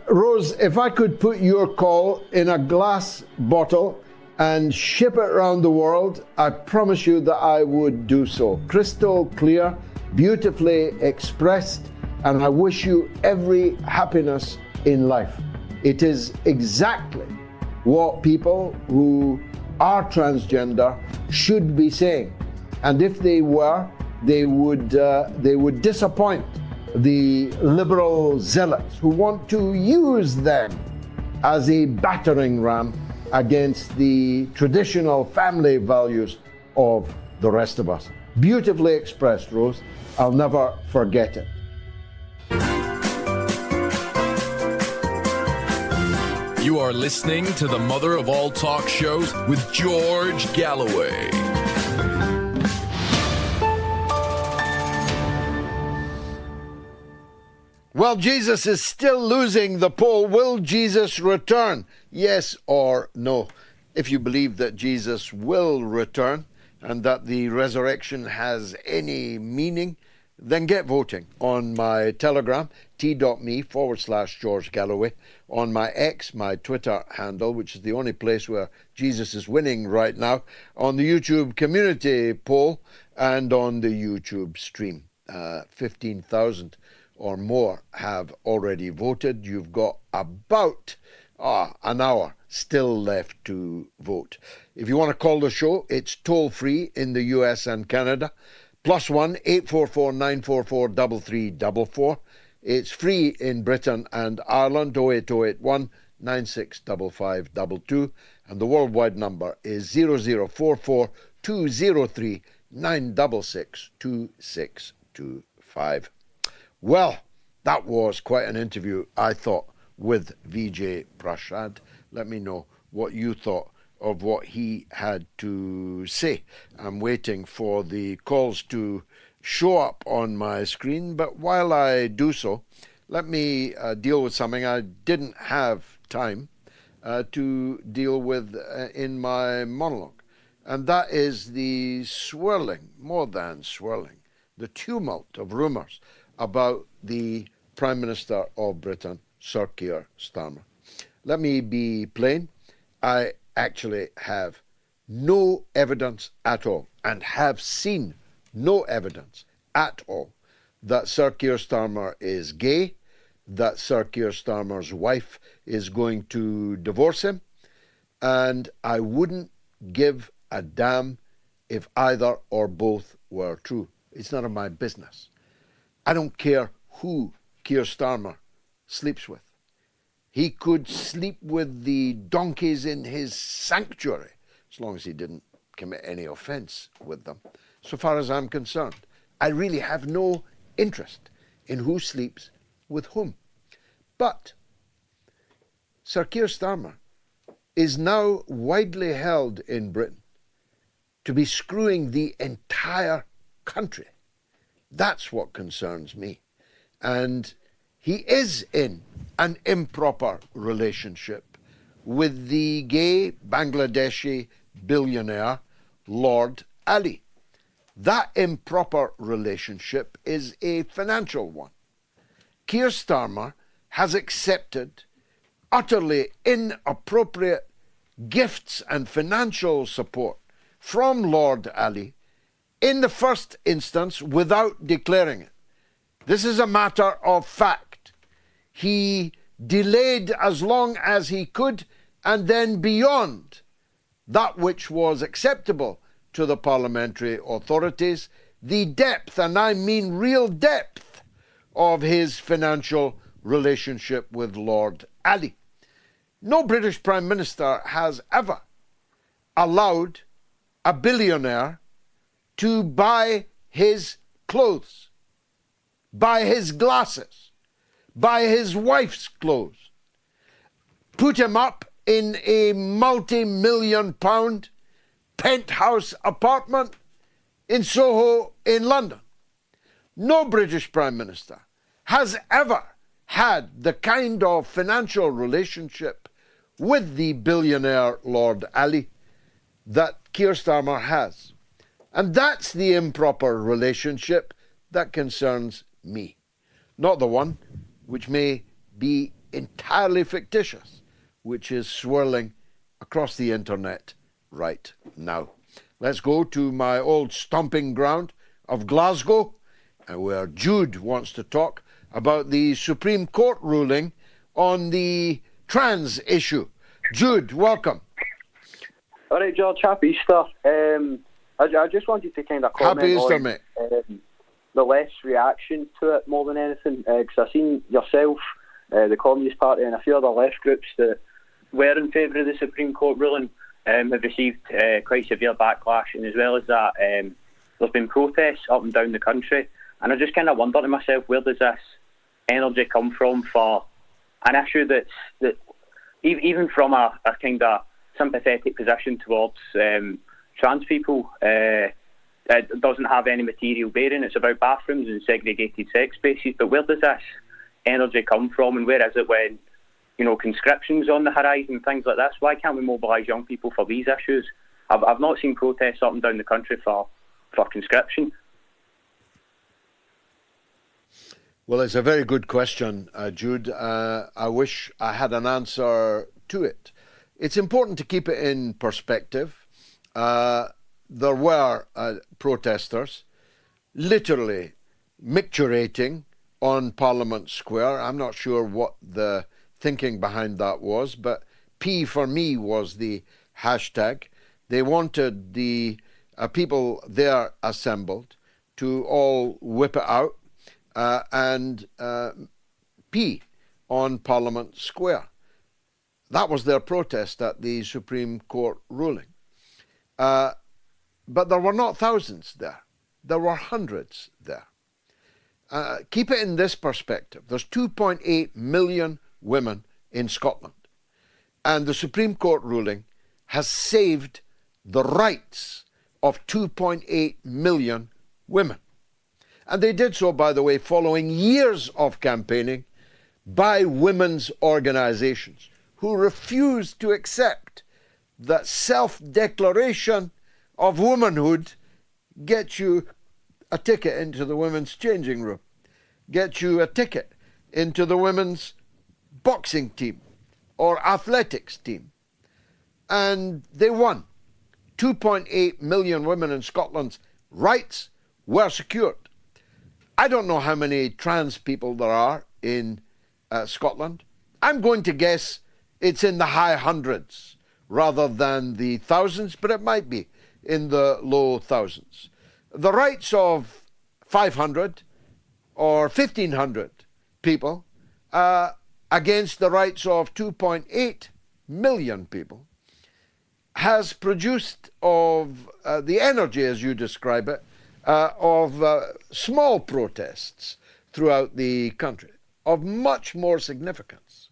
Rose, if I could put your call in a glass bottle and ship it around the world, I promise you that I would do so. Crystal clear, beautifully expressed, and I wish you every happiness in life. It is exactly what people who are transgender should be saying. And if they were, they would disappoint the liberal zealots who want to use them as a battering ram against the traditional family values of the rest of us. Beautifully expressed, Rose. I'll never forget it. You are listening to the mother of all talk shows with George Galloway. Well, Jesus is still losing the poll. Will Jesus return? Yes or no? If you believe that Jesus will return and that the resurrection has any meaning, then get voting on my Telegram, t.me/George Galloway, on my X, my Twitter handle, which is the only place where Jesus is winning right now, on the YouTube community poll, and on the YouTube stream. 15,000 or more have already voted. You've got about an hour still left to vote. If you want to call the show, it's toll-free in the US and Canada. +1 844 944 3344. It's free in Britain and Ireland, 08081 965522. And the worldwide number is 0044 203 966 2625. Well, that was quite an interview, I thought, with Vijay Prashad. Let me know what you thought of what he had to say. I'm waiting for the calls to show up on my screen, but while I do so, let me deal with something I didn't have time to deal with in my monologue, and that is the swirling, more than swirling, the tumult of rumours about the Prime Minister of Britain, Sir Keir Starmer. Let me be plain. I actually have no evidence at all, and have seen no evidence at all, that Sir Keir Starmer is gay, that Sir Keir Starmer's wife is going to divorce him, and I wouldn't give a damn if either or both were true. It's none of my business. I don't care who Keir Starmer sleeps with. He could sleep with the donkeys in his sanctuary, as long as he didn't commit any offence with them. So far as I'm concerned, I really have no interest in who sleeps with whom. But Sir Keir Starmer is now widely held in Britain to be screwing the entire country. That's what concerns me. And he is in an improper relationship with the gay Bangladeshi billionaire Lord Ali. That improper relationship is a financial one. Keir Starmer has accepted utterly inappropriate gifts and financial support from Lord Ali in the first instance without declaring it. This is a matter of fact. He delayed as long as he could, and then beyond that which was acceptable to the parliamentary authorities, the depth, and I mean real depth, of his financial relationship with Lord Ali. No British Prime Minister has ever allowed a billionaire to buy his clothes, buy his glasses, buy his wife's clothes, put him up in a multi-million-pound penthouse apartment in Soho in London. No British Prime Minister has ever had the kind of financial relationship with the billionaire Lord Ali that Keir Starmer has. And that's the improper relationship that concerns me, not the one which may be entirely fictitious, which is swirling across the internet right now. Let's go to my old stomping ground of Glasgow, where Jude wants to talk about the Supreme Court ruling on the trans issue. Jude, welcome. All right, George, happy Easter. I just wanted to kind of comment Happy Easter, on mate. The left's reaction to it more than anything, because I've seen yourself, the Communist Party, and a few other left groups that were in favour of the Supreme Court ruling have received quite severe backlash, and as well as that, there's been protests up and down the country, and I just kind of wonder to myself, where does this energy come from for an issue that even from a kind of sympathetic position towards trans people, it doesn't have any material bearing. It's about bathrooms and segregated sex spaces, but where does this energy come from, and where is it when, you know, conscription's on the horizon, things like this? Why can't we mobilise young people for these issues? I've not seen protests up and down the country for conscription. Well, it's a very good question, Jude. I wish I had an answer to it. It's important to keep it in perspective. There were protesters literally micturating on Parliament Square. I'm not sure what the thinking behind that was, but P for me was the hashtag. They wanted the people there assembled to all whip it out and pee on Parliament Square. That was their protest at the Supreme Court ruling. But there were not thousands there. There were hundreds there. Keep it in this perspective. There's 2.8 million women in Scotland. And the Supreme Court ruling has saved the rights of 2.8 million women. And they did so, by the way, following years of campaigning by women's organizations who refused to accept that self-declaration of womanhood gets you a ticket into the women's changing room, gets you a ticket into the women's boxing team or athletics team. And they won. 2.8 million women in Scotland's rights were secured. I don't know how many trans people there are in Scotland. I'm going to guess it's in the high hundreds rather than the thousands, but it might be in the low thousands. The rights of 500 or 1,500 people against the rights of 2.8 million people has produced of the energy, as you describe it, of small protests throughout the country. Of much more significance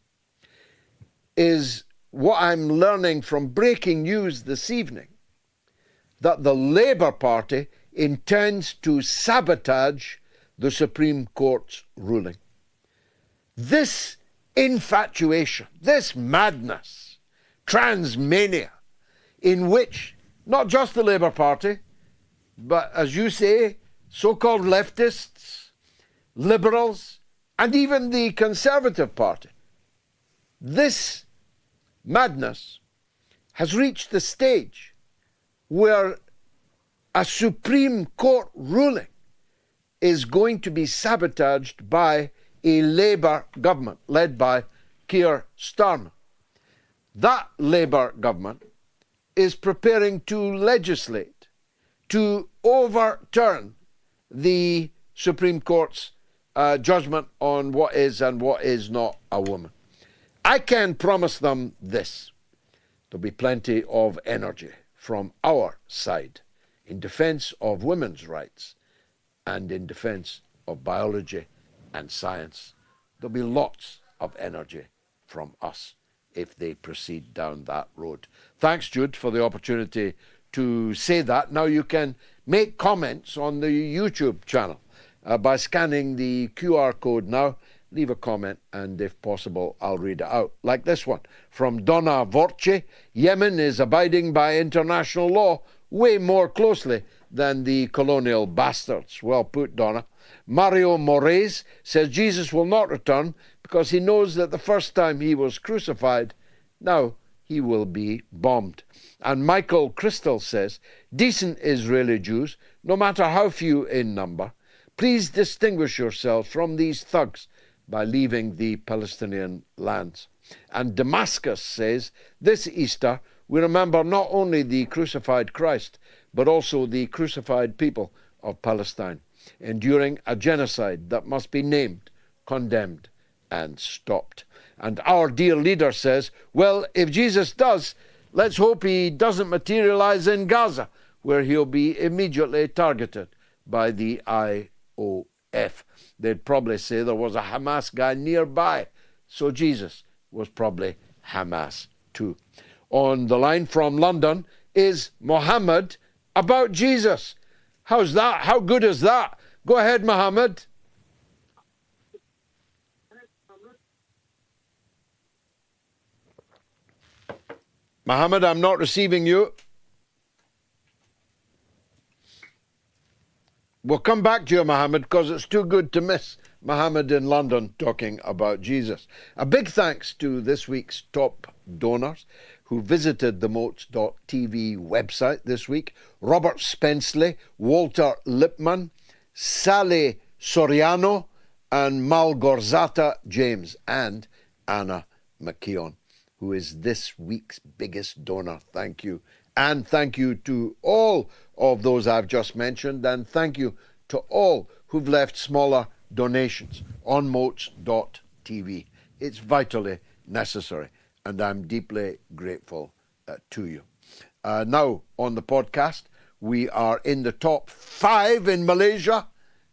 is what I'm learning from breaking news this evening, that the Labour Party intends to sabotage the Supreme Court's ruling. This infatuation, this madness, transmania, in which not just the Labour Party, but as you say, so-called leftists, liberals, and even the Conservative Party, this madness has reached the stage where a Supreme Court ruling is going to be sabotaged by a Labour government led by Keir Starmer. That Labour government is preparing to legislate to overturn the Supreme Court's judgment on what is and what is not a woman. I can promise them this: there'll be plenty of energy from our side in defense of women's rights and in defense of biology and science. There'll be lots of energy from us if they proceed down that road. Thanks, Jude, for the opportunity to say that. Now you can make comments on the YouTube channel by scanning the QR code now. Leave a comment, and if possible, I'll read it out. Like this one from Donna Vorce: Yemen is abiding by international law way more closely than the colonial bastards. Well put, Donna. Mario Moraes says Jesus will not return because he knows that the first time he was crucified, now he will be bombed. And Michael Crystal says, decent Israeli Jews, no matter how few in number, please distinguish yourselves from these thugs by leaving the Palestinian lands. And Damascus says, this Easter we remember not only the crucified Christ, but also the crucified people of Palestine, enduring a genocide that must be named, condemned, and stopped. And our dear leader says, well, if Jesus does, let's hope he doesn't materialize in Gaza, where he'll be immediately targeted by the IOF. They'd probably say there was a Hamas guy nearby, so Jesus was probably Hamas too. On the line from London is Mohammed about Jesus. How's that? How good is that? Go ahead, Mohammed. Mohammed, I'm not receiving you. We'll come back to you, Mohammed, because it's too good to miss Mohammed in London talking about Jesus. A big thanks to this week's top donors who visited the MOATS.tv website this week: Robert Spenceley, Walter Lipman, Sally Soriano, and Malgorzata James, and Anna McKeown, who is this week's biggest donor. Thank you. And thank you to all of those I've just mentioned, and thank you to all who've left smaller donations on MOATS.tv. It's vitally necessary, and I'm deeply grateful to you. Now, on the podcast, we are in the top 5 in Malaysia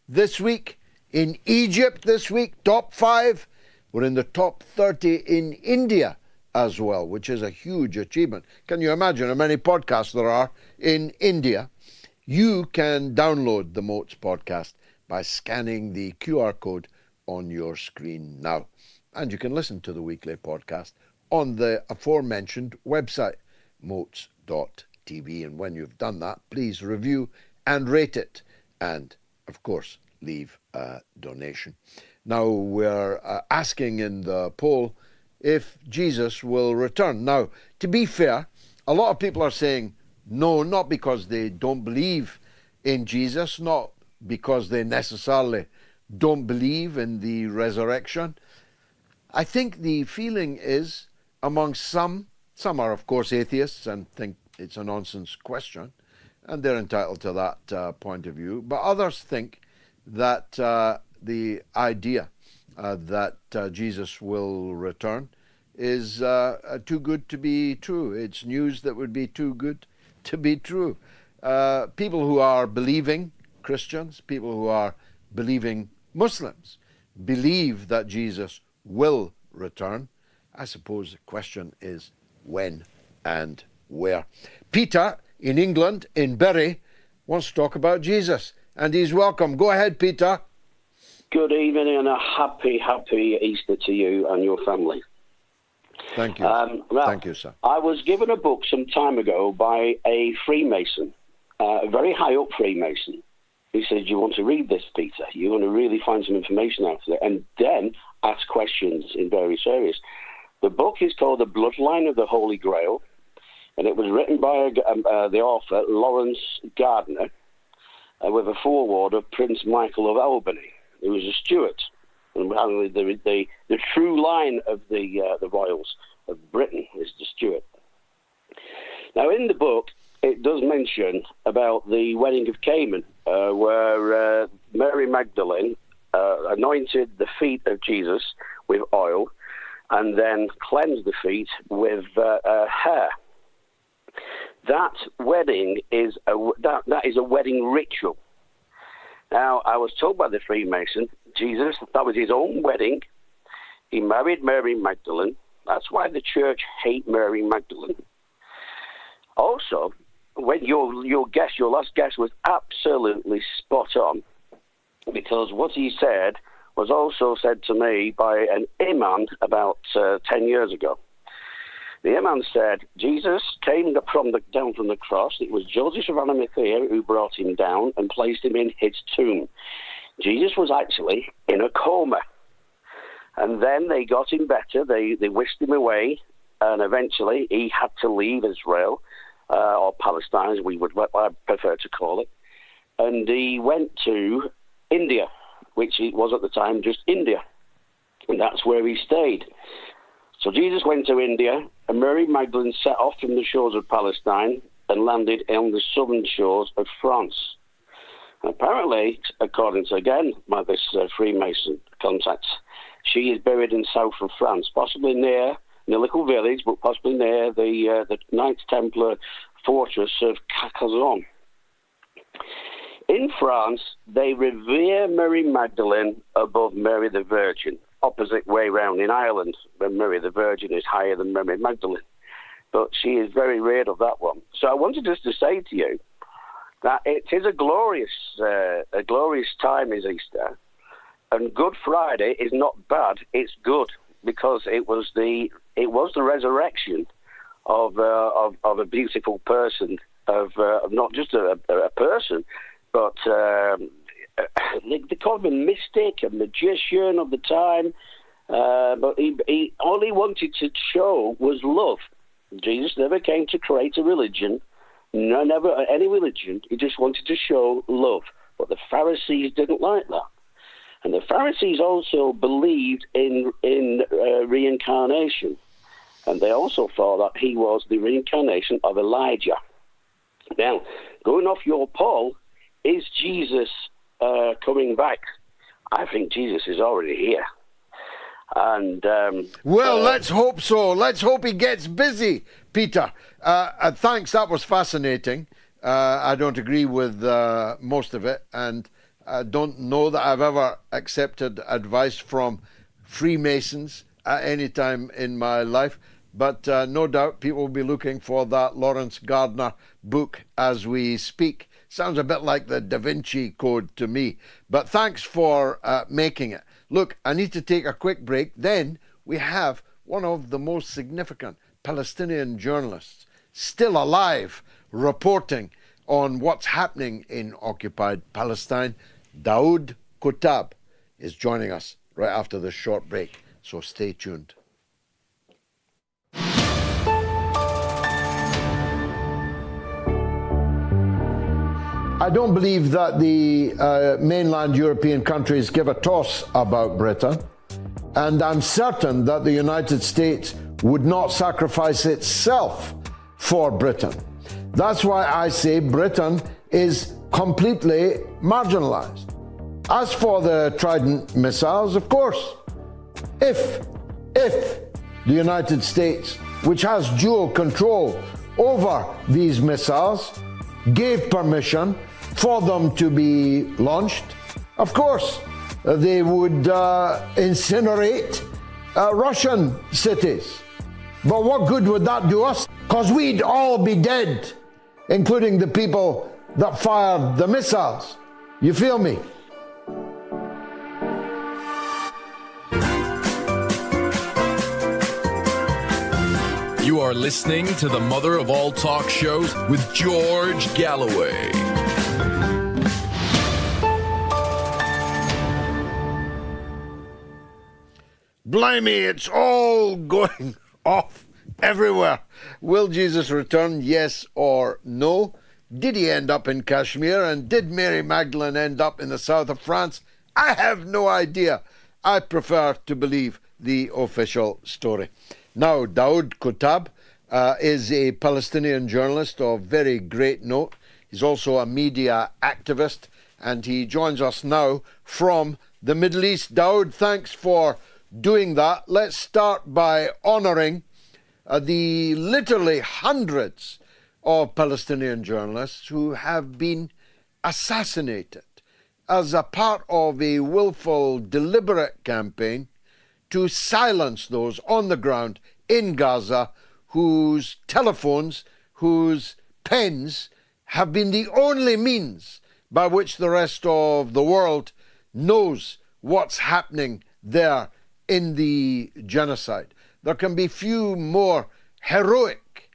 this week, in Egypt this week, top 5. We're in the top 30 in India as well, which is a huge achievement. Can you imagine how many podcasts there are in India? You can download the MOATS podcast by scanning the QR code on your screen now. And you can listen to the weekly podcast on the aforementioned website, MOATS.tv. And when you've done that, please review and rate it. And, of course, leave a donation. Now, we're asking in the poll if Jesus will return. Now, to be fair, a lot of people are saying no, not because they don't believe in Jesus, not because they necessarily don't believe in the resurrection. I think the feeling is among some are of course atheists and think it's a nonsense question, and they're entitled to that point of view. But others think that the idea that Jesus will return is too good to be true. It's news that would be too good to be true. People who are believing Christians, people who are believing Muslims, believe that Jesus will return. I suppose the question is when and where. Peter in England, in Bury, wants to talk about Jesus, and he's welcome. Go ahead, Peter. Good evening and a happy Easter to you and your family. Thank you. Thank you, sir. I was given a book some time ago by a Freemason, a very high up Freemason. He said, you want to read this, Peter? You want to really find some information out of it, and then ask questions in various areas. The book is called The Bloodline of the Holy Grail, and it was written by the author, Lawrence Gardner, with a foreword of Prince Michael of Albany, who was a Stuart. And the true line of the royals of Britain is the Stuart. Now, in the book, it does mention about the wedding of Cana, where Mary Magdalene anointed the feet of Jesus with oil and then cleansed the feet with hair. That wedding is that is a wedding ritual. Now, I was told by the Freemason, Jesus, that was his own wedding. He married Mary Magdalene. That's why the church hate Mary Magdalene. Also, when your last guess was absolutely spot on, because what he said was also said to me by an imam about 10 years ago. The imam said, Jesus came down from the cross. It was Joseph of Arimathea who brought him down and placed him in his tomb. Jesus was actually in a coma. And then they got him better. They whisked him away. And eventually he had to leave Israel, or Palestine, as we would prefer to call it. And he went to India, which it was at the time just India. And that's where he stayed. So Jesus went to India, and Mary Magdalene set off from the shores of Palestine and landed on the southern shores of France. And apparently, according to, again, this Freemason contacts, she is buried in south of France, possibly near a little village, but possibly near the Knights Templar fortress of Carcassonne. In France, they revere Mary Magdalene above Mary the Virgin. Opposite way round in Ireland, where Mary the Virgin is higher than Mary Magdalene. But she is very rare of that one. So I wanted just to say to you that it is a glorious time is Easter. And Good Friday is not bad, it's good, because it was the resurrection of a beautiful person, of not just a person, but they called him a mystic, a magician of the time. But he all he wanted to show was love. Jesus never came to create a religion, never any religion. He just wanted to show love. But the Pharisees didn't like that. And the Pharisees also believed in reincarnation. And they also thought that he was the reincarnation of Elijah. Now, going off your poll, is Jesus coming back? I think Jesus is already here. And well, let's hope so. Let's hope he gets busy, Peter. Thanks, that was fascinating. I don't agree with most of it, and I don't know that I've ever accepted advice from Freemasons at any time in my life, but no doubt people will be looking for that Lawrence Gardner book as we speak. Sounds a bit like the Da Vinci Code to me, but thanks for making it. Look, I need to take a quick break. Then we have one of the most significant Palestinian journalists still alive reporting on what's happening in occupied Palestine. Daoud Kuttab is joining us right after this short break, so stay tuned. I don't believe that the mainland European countries give a toss about Britain, and I'm certain that the United States would not sacrifice itself for Britain. That's why I say Britain is completely marginalized. As for the Trident missiles, of course, if the United States, which has dual control over these missiles, gave permission for them to be launched, of course, they would incinerate Russian cities. But what good would that do us? Because we'd all be dead, including the people that fired the missiles. You feel me? You are listening to the mother of all talk shows with George Galloway. Blimey, it's all going off everywhere. Will Jesus return, yes or no? Did he end up in Kashmir? And did Mary Magdalene end up in the south of France? I have no idea. I prefer to believe the official story. Now, Daoud Kuttab is a Palestinian journalist of very great note. He's also a media activist, and he joins us now from the Middle East. Daoud, thanks for doing that. Let's start by honouring the literally hundreds of Palestinian journalists who have been assassinated as a part of a willful, deliberate campaign to silence those on the ground in Gaza whose telephones, whose pens have been the only means by which the rest of the world knows what's happening there in the genocide. There can be few more heroic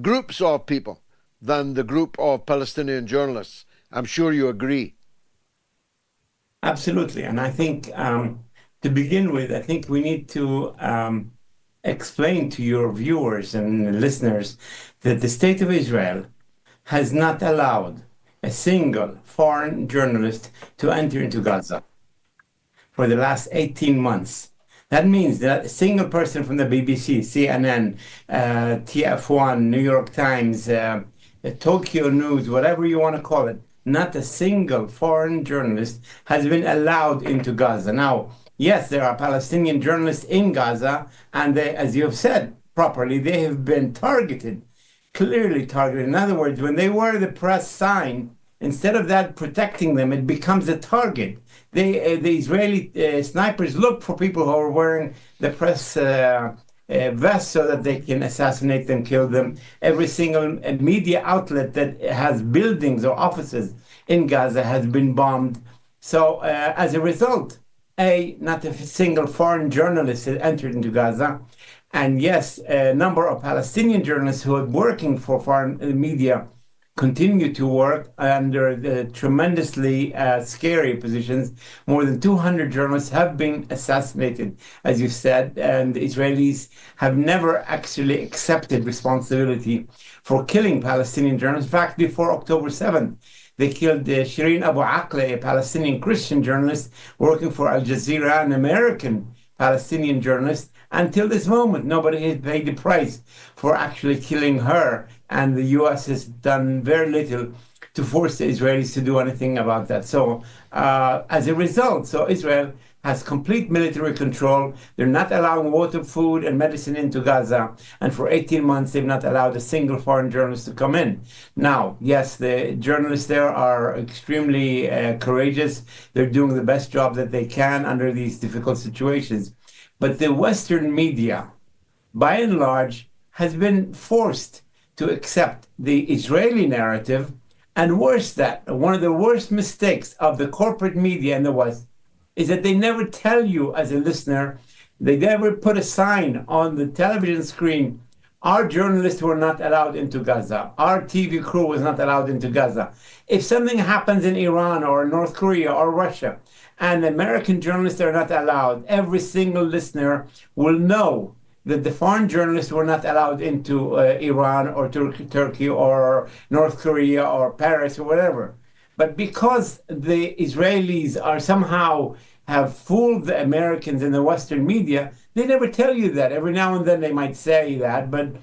groups of people than the group of Palestinian journalists. I'm sure you agree. Absolutely. And I think to begin with, I think we need to explain to your viewers and listeners that the State of Israel has not allowed a single foreign journalist to enter into Gaza for the last 18 months. That means that a single person from the BBC, CNN, TF1, New York Times, Tokyo News, whatever you want to call it, not a single foreign journalist has been allowed into Gaza. Now, yes, there are Palestinian journalists in Gaza, and they, as you have said properly, they have been targeted, clearly targeted. In other words, when they wear the press sign, instead of that protecting them, it becomes a target. The Israeli snipers look for people who are wearing the press vest so that they can assassinate them, kill them. Every single media outlet that has buildings or offices in Gaza has been bombed. So as a result, not a single foreign journalist has entered into Gaza. And yes, a number of Palestinian journalists who are working for foreign media continue to work under the tremendously scary positions. More than 200 journalists have been assassinated, as you said, and the Israelis have never actually accepted responsibility for killing Palestinian journalists. In fact, before October 7th, they killed shireenabuakleh, a Palestinian Christian journalist working for Al Jazeera, an American Palestinian journalist. Until this moment, nobody has paid the price for actually killing her, and the U.S. has done very little to force the Israelis to do anything about that. So as a result, so Israel has complete military control. They're not allowing water, food, and medicine into Gaza. And for 18 months, they've not allowed a single foreign journalist to come in. Now, yes, the journalists there are extremely courageous. They're doing the best job that they can under these difficult situations. But the Western media, by and large, has been forced to accept the Israeli narrative. And worse that, one of the worst mistakes of the corporate media in the West is that they never tell you as a listener, they never put a sign on the television screen, our journalists were not allowed into Gaza. Our TV crew was not allowed into Gaza. If something happens in Iran or North Korea or Russia, and American journalists are not allowed, every single listener will know that the foreign journalists were not allowed into Iran or Turkey or North Korea or Paris or whatever. But because the Israelis are somehow have fooled the Americans in the Western media, they never tell you that. Every now and then they might say that, but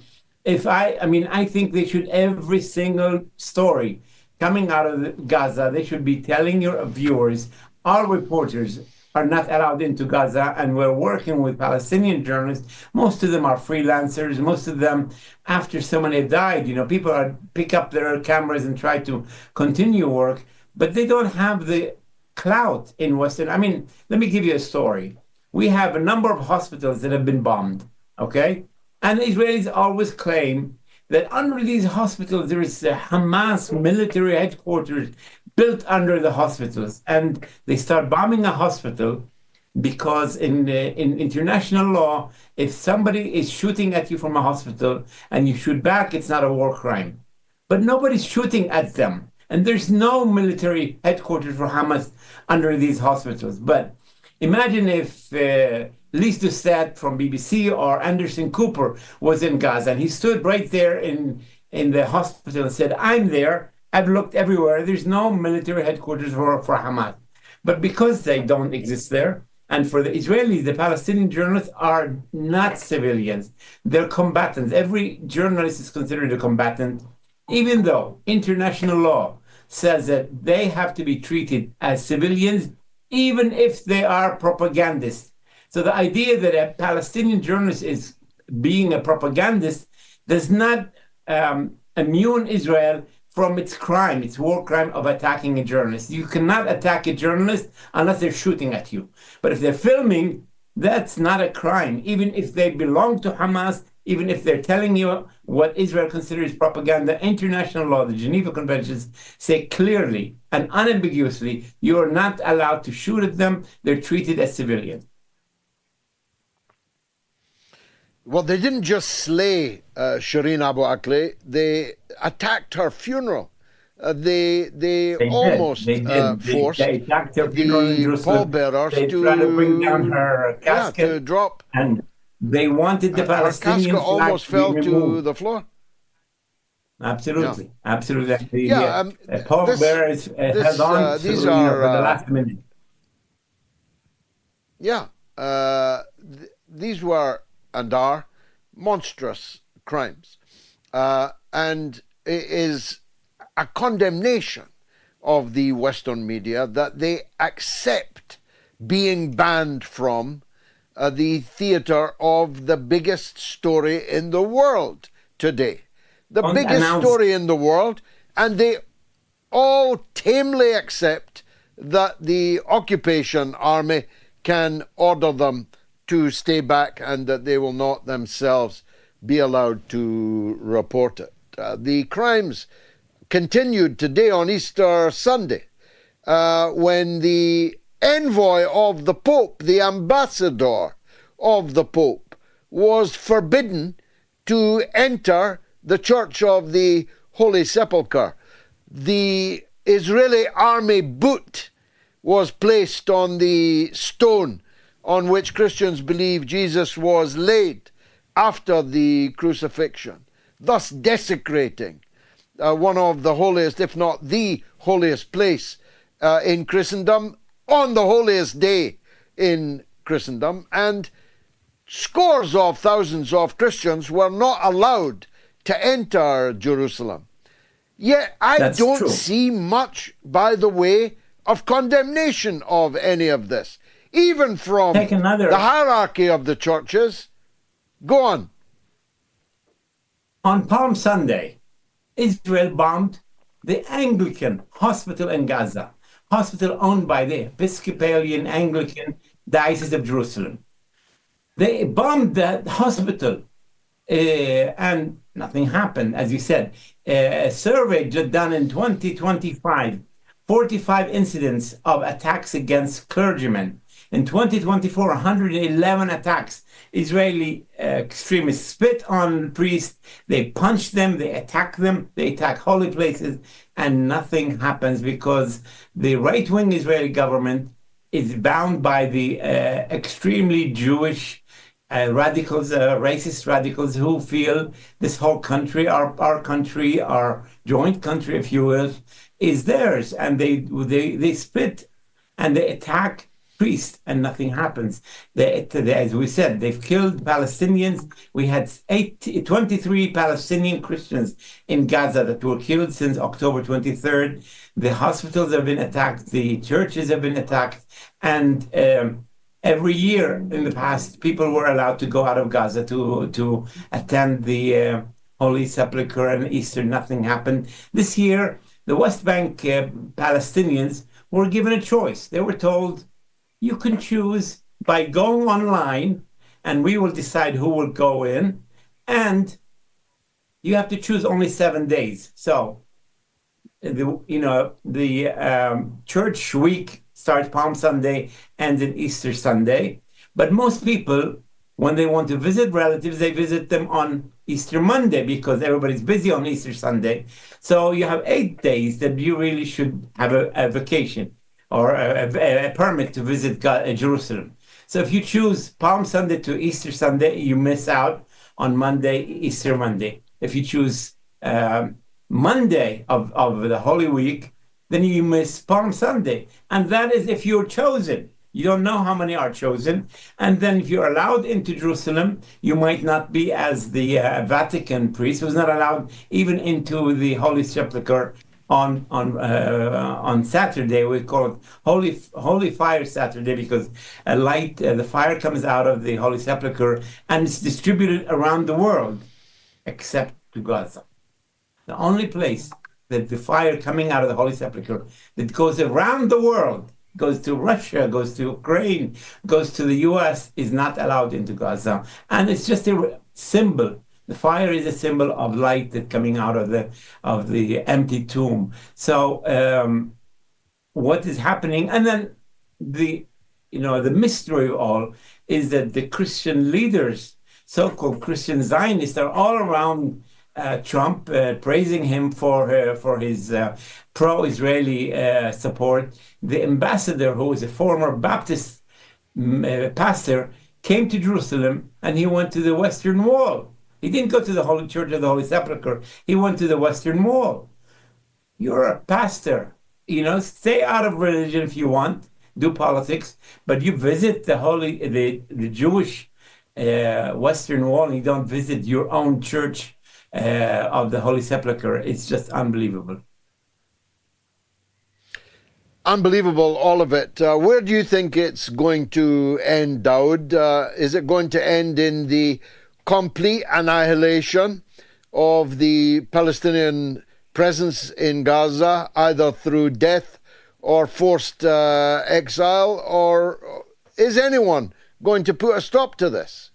I think they should, every single story coming out of Gaza, they should be telling your viewers, our reporters are not allowed into Gaza, and we're working with Palestinian journalists. Most of them are freelancers. Most of them, after someone had died, people pick up their cameras and try to continue work, but they don't have the clout in Western. Let me give you a story. We have a number of hospitals that have been bombed, okay? And the Israelis always claim that under these hospitals, there is a Hamas military headquarters built under the hospitals. And they start bombing a hospital because in international law, if somebody is shooting at you from a hospital and you shoot back, it's not a war crime. But nobody's shooting at them. And there's no military headquarters for Hamas under these hospitals. But imagine if Lise Doucet from BBC or Anderson Cooper was in Gaza, and he stood right there in the hospital and said, I'm there, I've looked everywhere, there's no military headquarters for Hamas. But because they don't exist there, and for the Israelis, the Palestinian journalists are not civilians, they're combatants. Every journalist is considered a combatant, even though international law says that they have to be treated as civilians, even if they are propagandists. So the idea that a Palestinian journalist is being a propagandist does not immune Israel from its crime, its war crime of attacking a journalist. You cannot attack a journalist unless they're shooting at you. But if they're filming, that's not a crime, even if they belong to Hamas, even if they're telling you what Israel considers propaganda. International law, the Geneva Conventions, say clearly and unambiguously, you are not allowed to shoot at them. They're treated as civilians. Well, they didn't just slay Shireenabuakleh, they attacked her funeral. They almost forced they attacked her funeral in Jerusalem. pallbearers to bring down her casket, to drop. And they wanted the Palestinian casket flag almost to be fell to removed. the floor. Absolutely, absolutely. Yeah, pallbearers held on these to, are for the last minute. Yeah, these were and are monstrous crimes, and it is a condemnation of the Western media that they accept being banned from the theater of the biggest story in the world today. The biggest story in the world, and they all tamely accept that the occupation army can order them to stay back and that they will not themselves be allowed to report it. The crimes continued today on Easter Sunday when the envoy of the Pope, the ambassador of the Pope, was forbidden to enter the Church of the Holy Sepulchre. The Israeli army boot was placed on the stone on which Christians believe Jesus was laid after the crucifixion, thus desecrating one of the holiest, if not the holiest place in Christendom, on the holiest day in Christendom. And scores of thousands of Christians were not allowed to enter Jerusalem. Yet I don't see much, by the way, of condemnation of any of this, even from the hierarchy of the churches. Go on. On Palm Sunday, Israel bombed the Anglican hospital in Gaza, hospital owned by the Episcopalian Anglican Diocese of Jerusalem. They bombed that hospital and nothing happened. As you said, a survey just done in 2025, 45 incidents of attacks against clergymen. In 2024, 111 attacks. Israeli extremists spit on priests, they punch them, they attack them, they attack holy places, and nothing happens because the right-wing Israeli government is bound by the extremely Jewish radicals, racist radicals who feel this whole country, our country, our joint country, if you will, is theirs. And they spit and they attack priest, and nothing happens. As we said, they've killed Palestinians. We had 23 Palestinian Christians in Gaza that were killed since October 23rd. The hospitals have been attacked, the churches have been attacked, and every year in the past, people were allowed to go out of Gaza to attend the Holy Sepulchre and Easter. Nothing happened. This year, the West Bank Palestinians were given a choice. They were told, you can choose by going online, and we will decide who will go in, and you have to choose only 7 days. So, the church week starts Palm Sunday, ends in Easter Sunday. But most people, when they want to visit relatives, they visit them on Easter Monday because everybody's busy on Easter Sunday. So you have 8 days that you really should have a vacation or a permit to visit Jerusalem. So if you choose Palm Sunday to Easter Sunday, you miss out on Monday, Easter Monday. If you choose Monday of the Holy Week, then you miss Palm Sunday. And that is if you're chosen. You don't know how many are chosen. And then if you're allowed into Jerusalem, you might not be as the Vatican priest was not allowed even into the Holy Sepulchre on Saturday. We call it Holy Fire Saturday because the fire comes out of the Holy Sepulchre and it's distributed around the world, except to Gaza. The only place that the fire coming out of the Holy Sepulchre that goes around the world, goes to Russia, goes to Ukraine, goes to the US, is not allowed into Gaza. And it's just a symbol. The fire is a symbol of light that coming out of the empty tomb. So what is happening? And then the mystery of all is that the Christian leaders, so-called Christian Zionists, are all around Trump, praising him for his pro-Israeli support. The ambassador, who is a former Baptist pastor, came to Jerusalem and he went to the Western Wall. He didn't go to the Holy Church of the Holy Sepulchre. He went to the Western Wall. You're a pastor. Stay out of religion if you want, do politics, but you visit the Jewish Western Wall and you don't visit your own church of the Holy Sepulchre. It's just unbelievable. Unbelievable, all of it. Where do you think it's going to end, Daoud? Is it going to end in the complete annihilation of the Palestinian presence in Gaza, either through death or forced exile, or is anyone going to put a stop to this?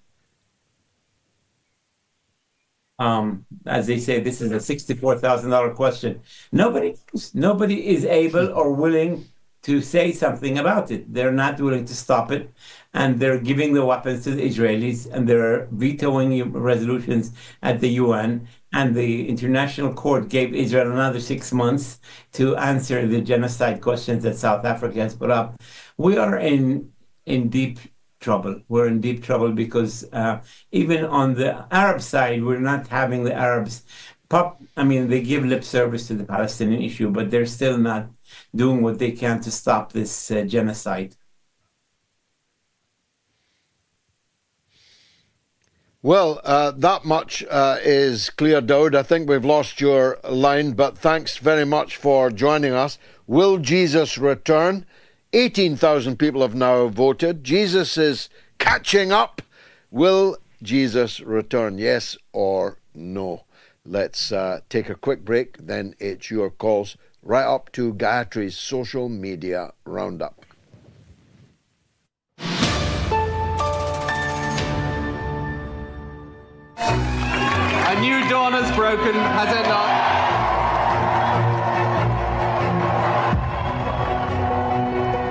As they say, this is a $64,000 question. Nobody is able or willing to say something about it. They're not willing to stop it, and they're giving the weapons to the Israelis, and they're vetoing resolutions at the UN, and the International Court gave Israel another 6 months to answer the genocide questions that South Africa has put up. We are in deep trouble. We're in deep trouble because even on the Arab side, we're not having the Arabs they give lip service to the Palestinian issue, but they're still not doing what they can to stop this genocide. Well, that much is clear, Daoud. I think we've lost your line, but thanks very much for joining us. Will Jesus return? 18,000 people have now voted. Jesus is catching up. Will Jesus return? Yes or no? Let's take a quick break, then it's your calls, right up to Gayatri's social media roundup. A new dawn has broken, has it not?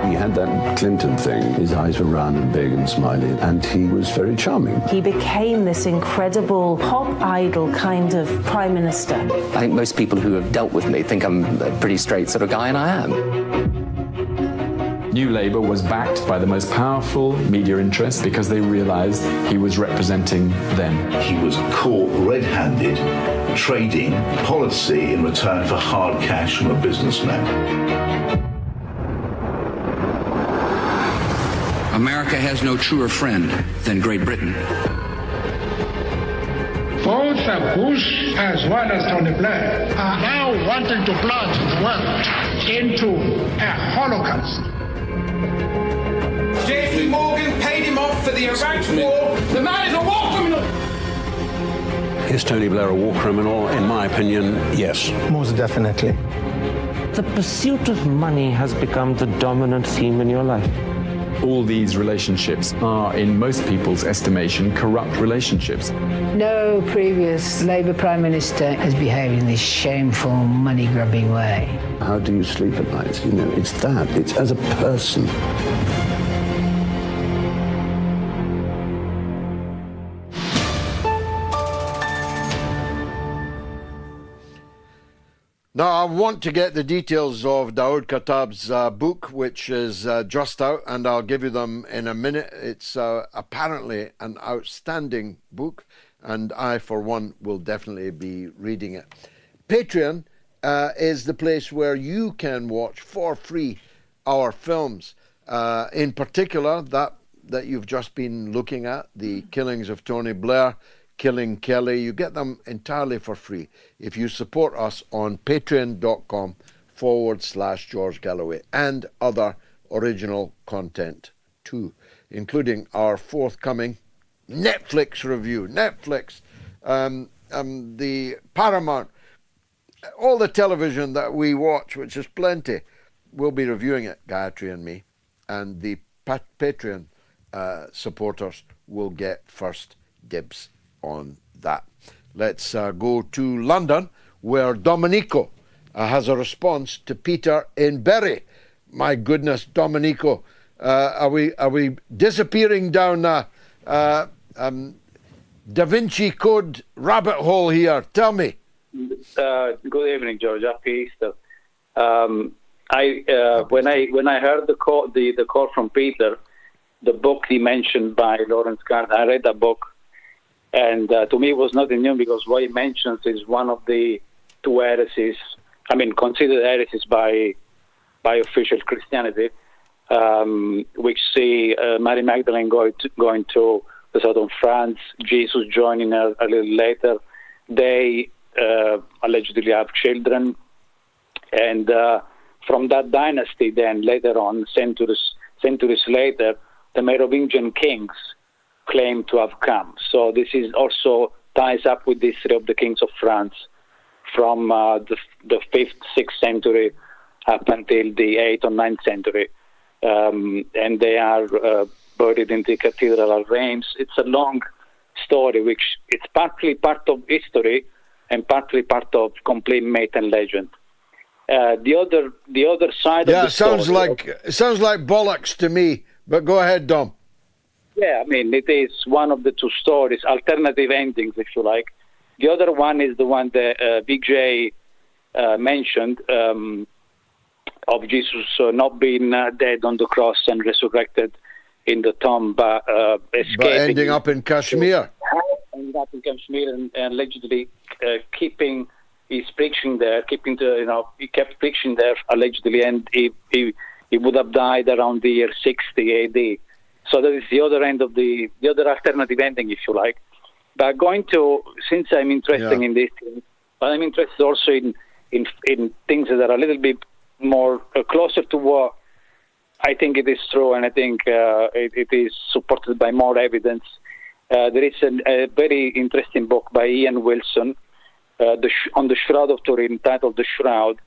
He had that Clinton thing. His eyes were round and big and smiley, and he was very charming. He became this incredible pop idol kind of prime minister. I think most people who have dealt with me think I'm a pretty straight sort of guy, and I am. New Labour was backed by the most powerful media interests because they realised he was representing them. He was caught red-handed trading policy in return for hard cash from a businessman. America has no truer friend than Great Britain. Both Bush as well as Tony Blair are now wanting to plunge the world into a holocaust. JP Morgan paid him off for the Iraq war. The man is a war criminal. Is Tony Blair a war criminal? In my opinion, yes. Most definitely. The pursuit of money has become the dominant theme in your life. All these relationships are, in most people's estimation, corrupt relationships. No previous Labour Prime Minister has behaved in this shameful, money-grubbing way. How do you sleep at night? You know, it's that. It's as a person. Now, I want to get the details of Daoud Kuttab's book, which is just out, and I'll give you them in a minute. It's apparently an outstanding book, and I, for one, will definitely be reading it. Patreon is the place where you can watch for free our films. In particular, that you've just been looking at, the killings of Tony Blair, Killing Kelly. You get them entirely for free if you support us on patreon.com/George Galloway, and other original content too, including our forthcoming Netflix review. Netflix, the Paramount, all the television that we watch, which is plenty, we'll be reviewing it, Gayatri and me, and the Patreon supporters will get first dibs on that. Let's go to London, where Domenico has a response to Peter in Bury. My goodness, Domenico, are we disappearing down a Da Vinci Code rabbit hole here? Tell me. Good evening, George. Happy Easter. When I heard the call from Peter, the book he mentioned by Lawrence Gardner, I read that book. And to me, it was nothing new, because what he mentions is one of the two heresies, considered heresies by official Christianity, which see Mary Magdalene going to the south of France, Jesus joining her a little later. They allegedly have children. And from that dynasty, then later on, centuries later, the Merovingian kings claim to have come. So this is also ties up with the history of the kings of France from the 5th, 6th century up until the 8th or 9th century. And they are buried in the cathedral of Reims. It's a long story, which it's partly part of history and partly part of complete myth and legend. The other side of the story... sounds like bollocks to me, but go ahead, Dom. Yeah, it is one of the two stories, alternative endings, if you like. The other one is the one that Vijay mentioned, of Jesus not being dead on the cross and resurrected in the tomb, but escaping. But ending up in Kashmir. Ending up in Kashmir and allegedly keeping his preaching there, he kept preaching there allegedly, and he would have died around the year 60 AD. So that is the other end of the other alternative ending, if you like. But since I'm interested in this, but I'm interested also in things that are a little bit more closer to what I think it is true, and I think it is supported by more evidence. There is a very interesting book by Ian Wilson on the Shroud of Turin, titled The Shroud,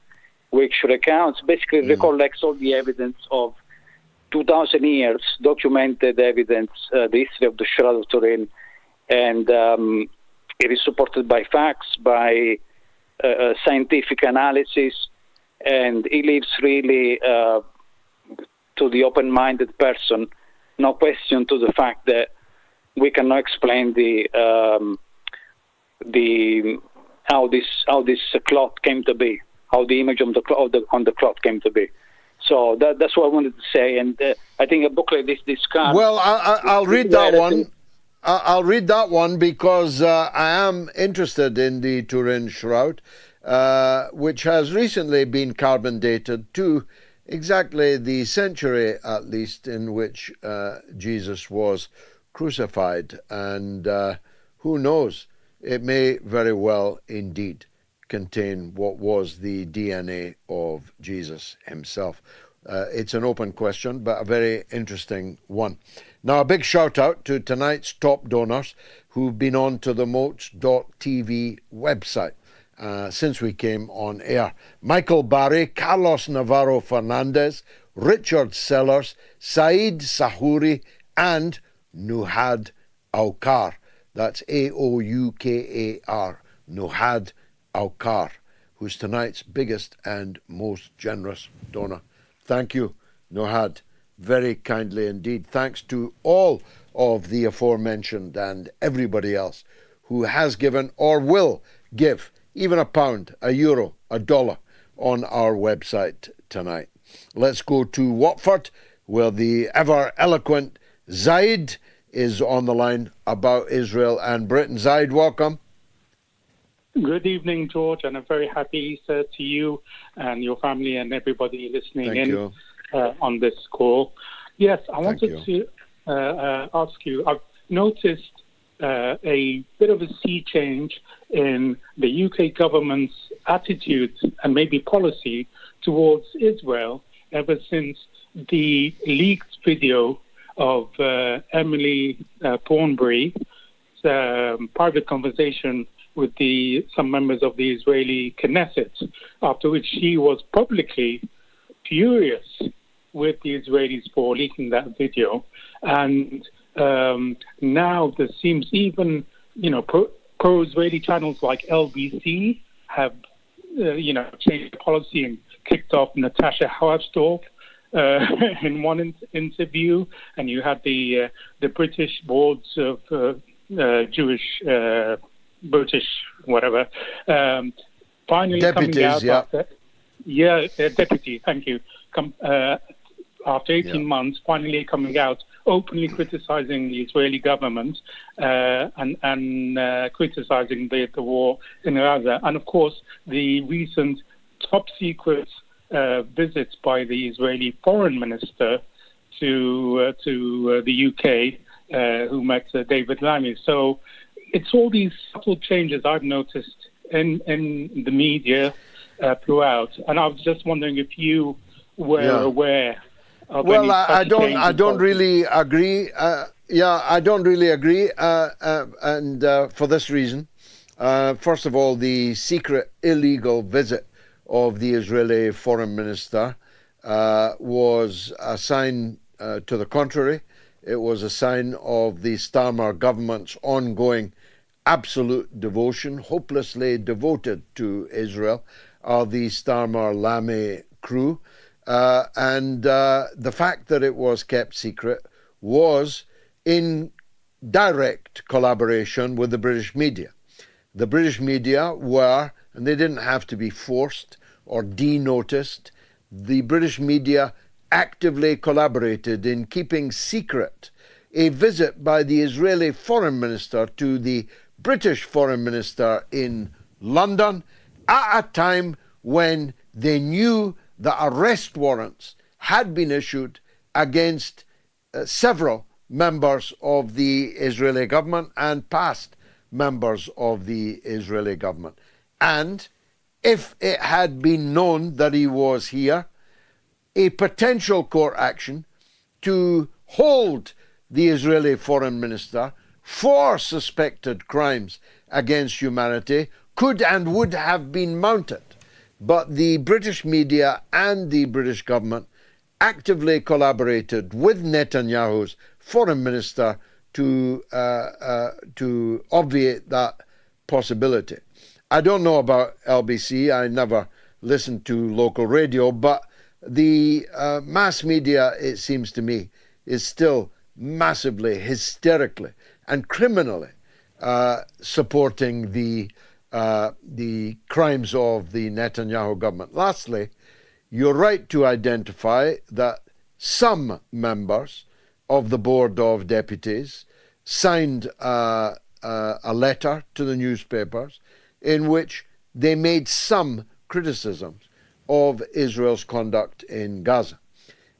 which recollects all the evidence of 2,000 years, documented evidence, the history of the Shroud of Turin, and it is supported by facts, by scientific analysis, and it leaves really to the open-minded person no question to the fact that we cannot explain how this cloth came to be, how the image on the cloth came to be. So that's what I wanted to say, and I think a book like this card. Well, I'll read that one. I'll read that one because I am interested in the Turin Shroud, which has recently been carbon dated to exactly the century, at least, in which Jesus was crucified. And who knows, it may very well indeed contain what was the DNA of Jesus himself. It's an open question, but a very interesting one. Now, a big shout out to tonight's top donors who've been on to the MOATS.tv website since we came on air. Michael Barry, Carlos Navarro Fernandez, Richard Sellers, Saeed Sahuri, and Nuhad Aukar. That's Aoukar, Nuhad Aukar, who's tonight's biggest and most generous donor. Thank you, Nuhad, very kindly indeed. Thanks to all of the aforementioned and everybody else who has given or will give even £1, €1, $1 on our website tonight. Let's go to Watford, where the ever-eloquent Zaid is on the line about Israel and Britain. Zaid, welcome. Good evening, George, and a very happy Easter to you and your family and everybody listening on this call. Yes, I wanted to ask you, I've noticed a bit of a sea change in the UK government's attitude and maybe policy towards Israel ever since the leaked video of Emily Thornberry's private conversation with some members of the Israeli Knesset, after which she was publicly furious with the Israelis for leaking that video. And now there seems even, pro-Israeli channels like LBC have, changed policy and kicked off Natasha Hauerstoff in one interview, and you had the British boards of British, whatever, finally deputies, coming out deputy, thank you. After 18 months, finally coming out, openly criticizing the Israeli government and criticizing the war in Gaza. And of course, the recent top secret visits by the Israeli foreign minister to the UK, who met David Lammy. So it's all these subtle changes I've noticed in the media throughout, and I was just wondering if you were aware of any I don't really agree. I don't really agree, and for this reason. First of all, the secret illegal visit of the Israeli foreign minister was a sign to the contrary. It was a sign of the Starmer government's ongoing absolute devotion, hopelessly devoted to Israel, are the Starmer-Lammy crew. And the fact that it was kept secret was in direct collaboration with the British media. The British media were, and they didn't have to be forced or denoticed, the British media actively collaborated in keeping secret a visit by the Israeli foreign minister to the British foreign minister in London at a time when they knew that arrest warrants had been issued against several members of the Israeli government and past members of the Israeli government. And if it had been known that he was here, a potential court action to hold the Israeli foreign minister for suspected crimes against humanity could and would have been mounted. But the British media and the British government actively collaborated with Netanyahu's foreign minister to obviate that possibility. I don't know about LBC. I never listened to local radio, but the mass media, it seems to me, is still massively, hysterically, and criminally supporting the crimes of the Netanyahu government. Lastly, you're right to identify that some members of the Board of Deputies signed a letter to the newspapers in which they made some criticisms of Israel's conduct in Gaza.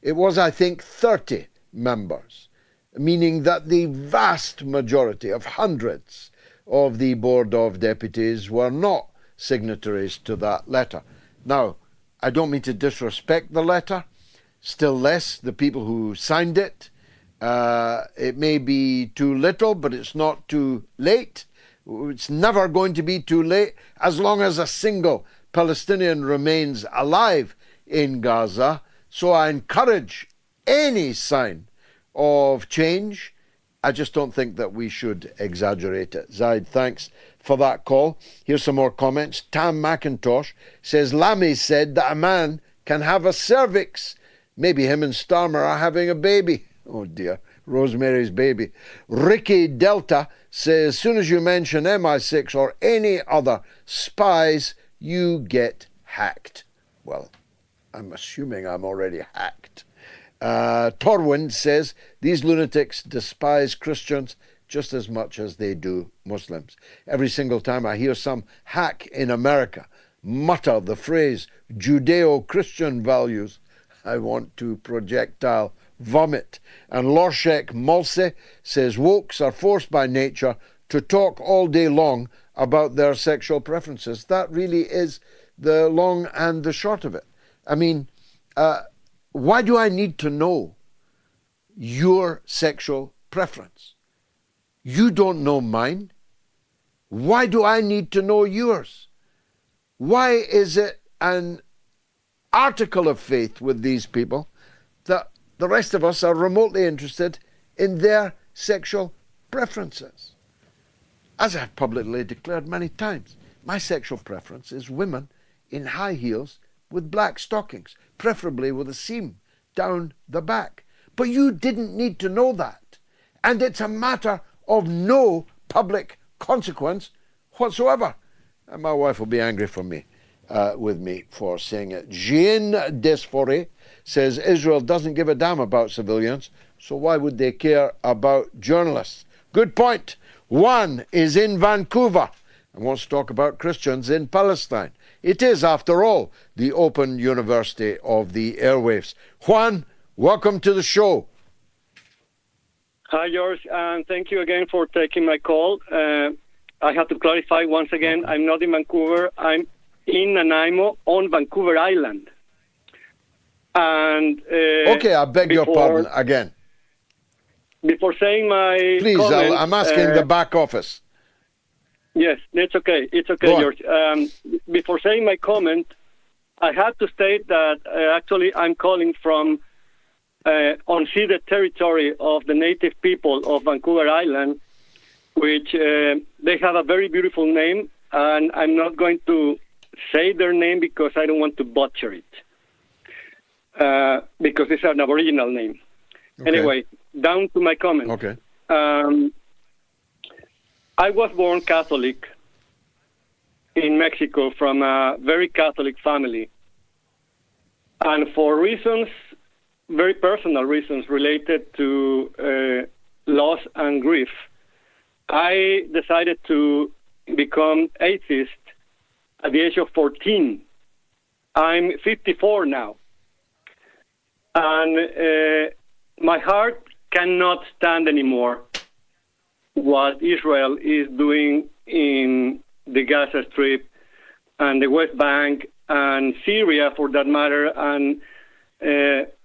It was, I think, 30 members, meaning that the vast majority of hundreds of the Board of Deputies were not signatories to that letter. Now, I don't mean to disrespect the letter, still less the people who signed it. It may be too little, but it's not too late. It's never going to be too late as long as a single Palestinian remains alive in Gaza. So I encourage any sign of change. I just don't think that we should exaggerate it. Zaid, thanks for that call. Here's some more comments. Tam McIntosh says, Lamy said that a man can have a cervix. Maybe him and Starmer are having a baby. Oh dear, Rosemary's baby. Ricky Delta says, as soon as you mention MI6 or any other spies, you get hacked. Well, I'm assuming I'm already hacked. Torwin says, these lunatics despise Christians just as much as they do Muslims. Every single time I hear some hack in America mutter the phrase Judeo-Christian values, I want to projectile vomit. And Lorshek Mulsey says, wokes are forced by nature to talk all day long about their sexual preferences. That really is the long and the short of it. I mean, why do I need to know your sexual preference? You don't know mine. Why do I need to know yours? Why is it an article of faith with these people that the rest of us are remotely interested in their sexual preferences? As I've publicly declared many times, my sexual preference is women in high heels with black stockings, preferably with a seam down the back. But you didn't need to know that. And it's a matter of no public consequence whatsoever. And my wife will be angry with me for saying it. Jean Desforé says Israel doesn't give a damn about civilians, so why would they care about journalists? Good point. Juan is in Vancouver and wants to talk about Christians in Palestine. It is, after all, the Open University of the airwaves. Juan, welcome to the show. Hi, George, and thank you again for taking my call. I have to clarify once again, I'm not in Vancouver. I'm in Nanaimo on Vancouver Island. And okay, I beg your pardon again. Before saying my Please, comment, I'm asking the back office. Yes, it's okay. It's okay, George. Before saying my comment, I have to state that actually I'm calling from unceded territory of the native people of Vancouver Island, which they have a very beautiful name, and I'm not going to say their name because I don't want to butcher it, because it's an Aboriginal name. Okay. Anyway, down to my comment. Okay. I was born Catholic in Mexico from a very Catholic family. And for reasons, very personal reasons related to loss and grief, I decided to become atheist at the age of 14. I'm 54 now. And my heart cannot stand anymore what Israel is doing in the Gaza Strip and the West Bank and Syria, for that matter, and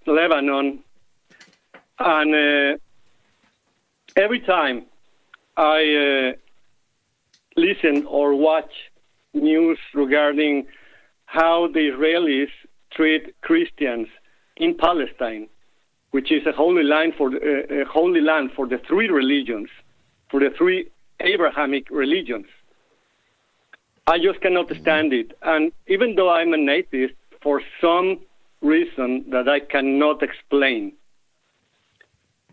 Lebanon. And every time I listen or watch news regarding how the Israelis treat Christians in Palestine, which is a holy land for the three religions, for the three Abrahamic religions, I just cannot stand it. And even though I'm an atheist, for some reason that I cannot explain,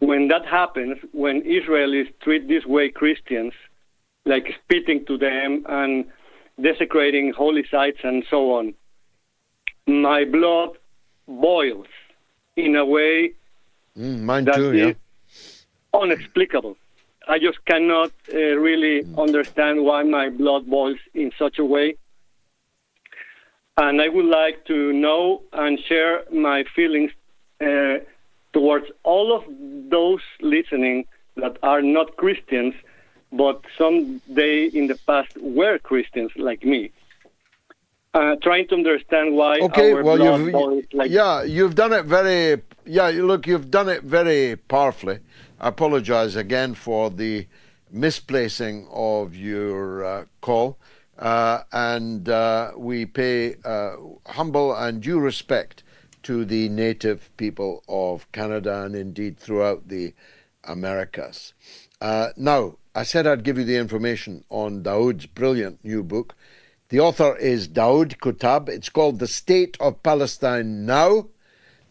when that happens, when Israelis treat this way Christians, like spitting to them and desecrating holy sites and so on, my blood boils in a way mine that too, is unexplicable. I just cannot really understand why my blood boils in such a way. And I would like to know and share my feelings towards all of those listening that are not Christians, but someday in the past were Christians like me. Trying to understand why our blood boils like... you've done it very... you've done it very powerfully. I apologize again for the misplacing of your call. And we pay humble and due respect to the native people of Canada and indeed throughout the Americas. Now, I said I'd give you the information on Daoud's brilliant new book. The author is Daoud Kuttab. It's called The State of Palestine Now,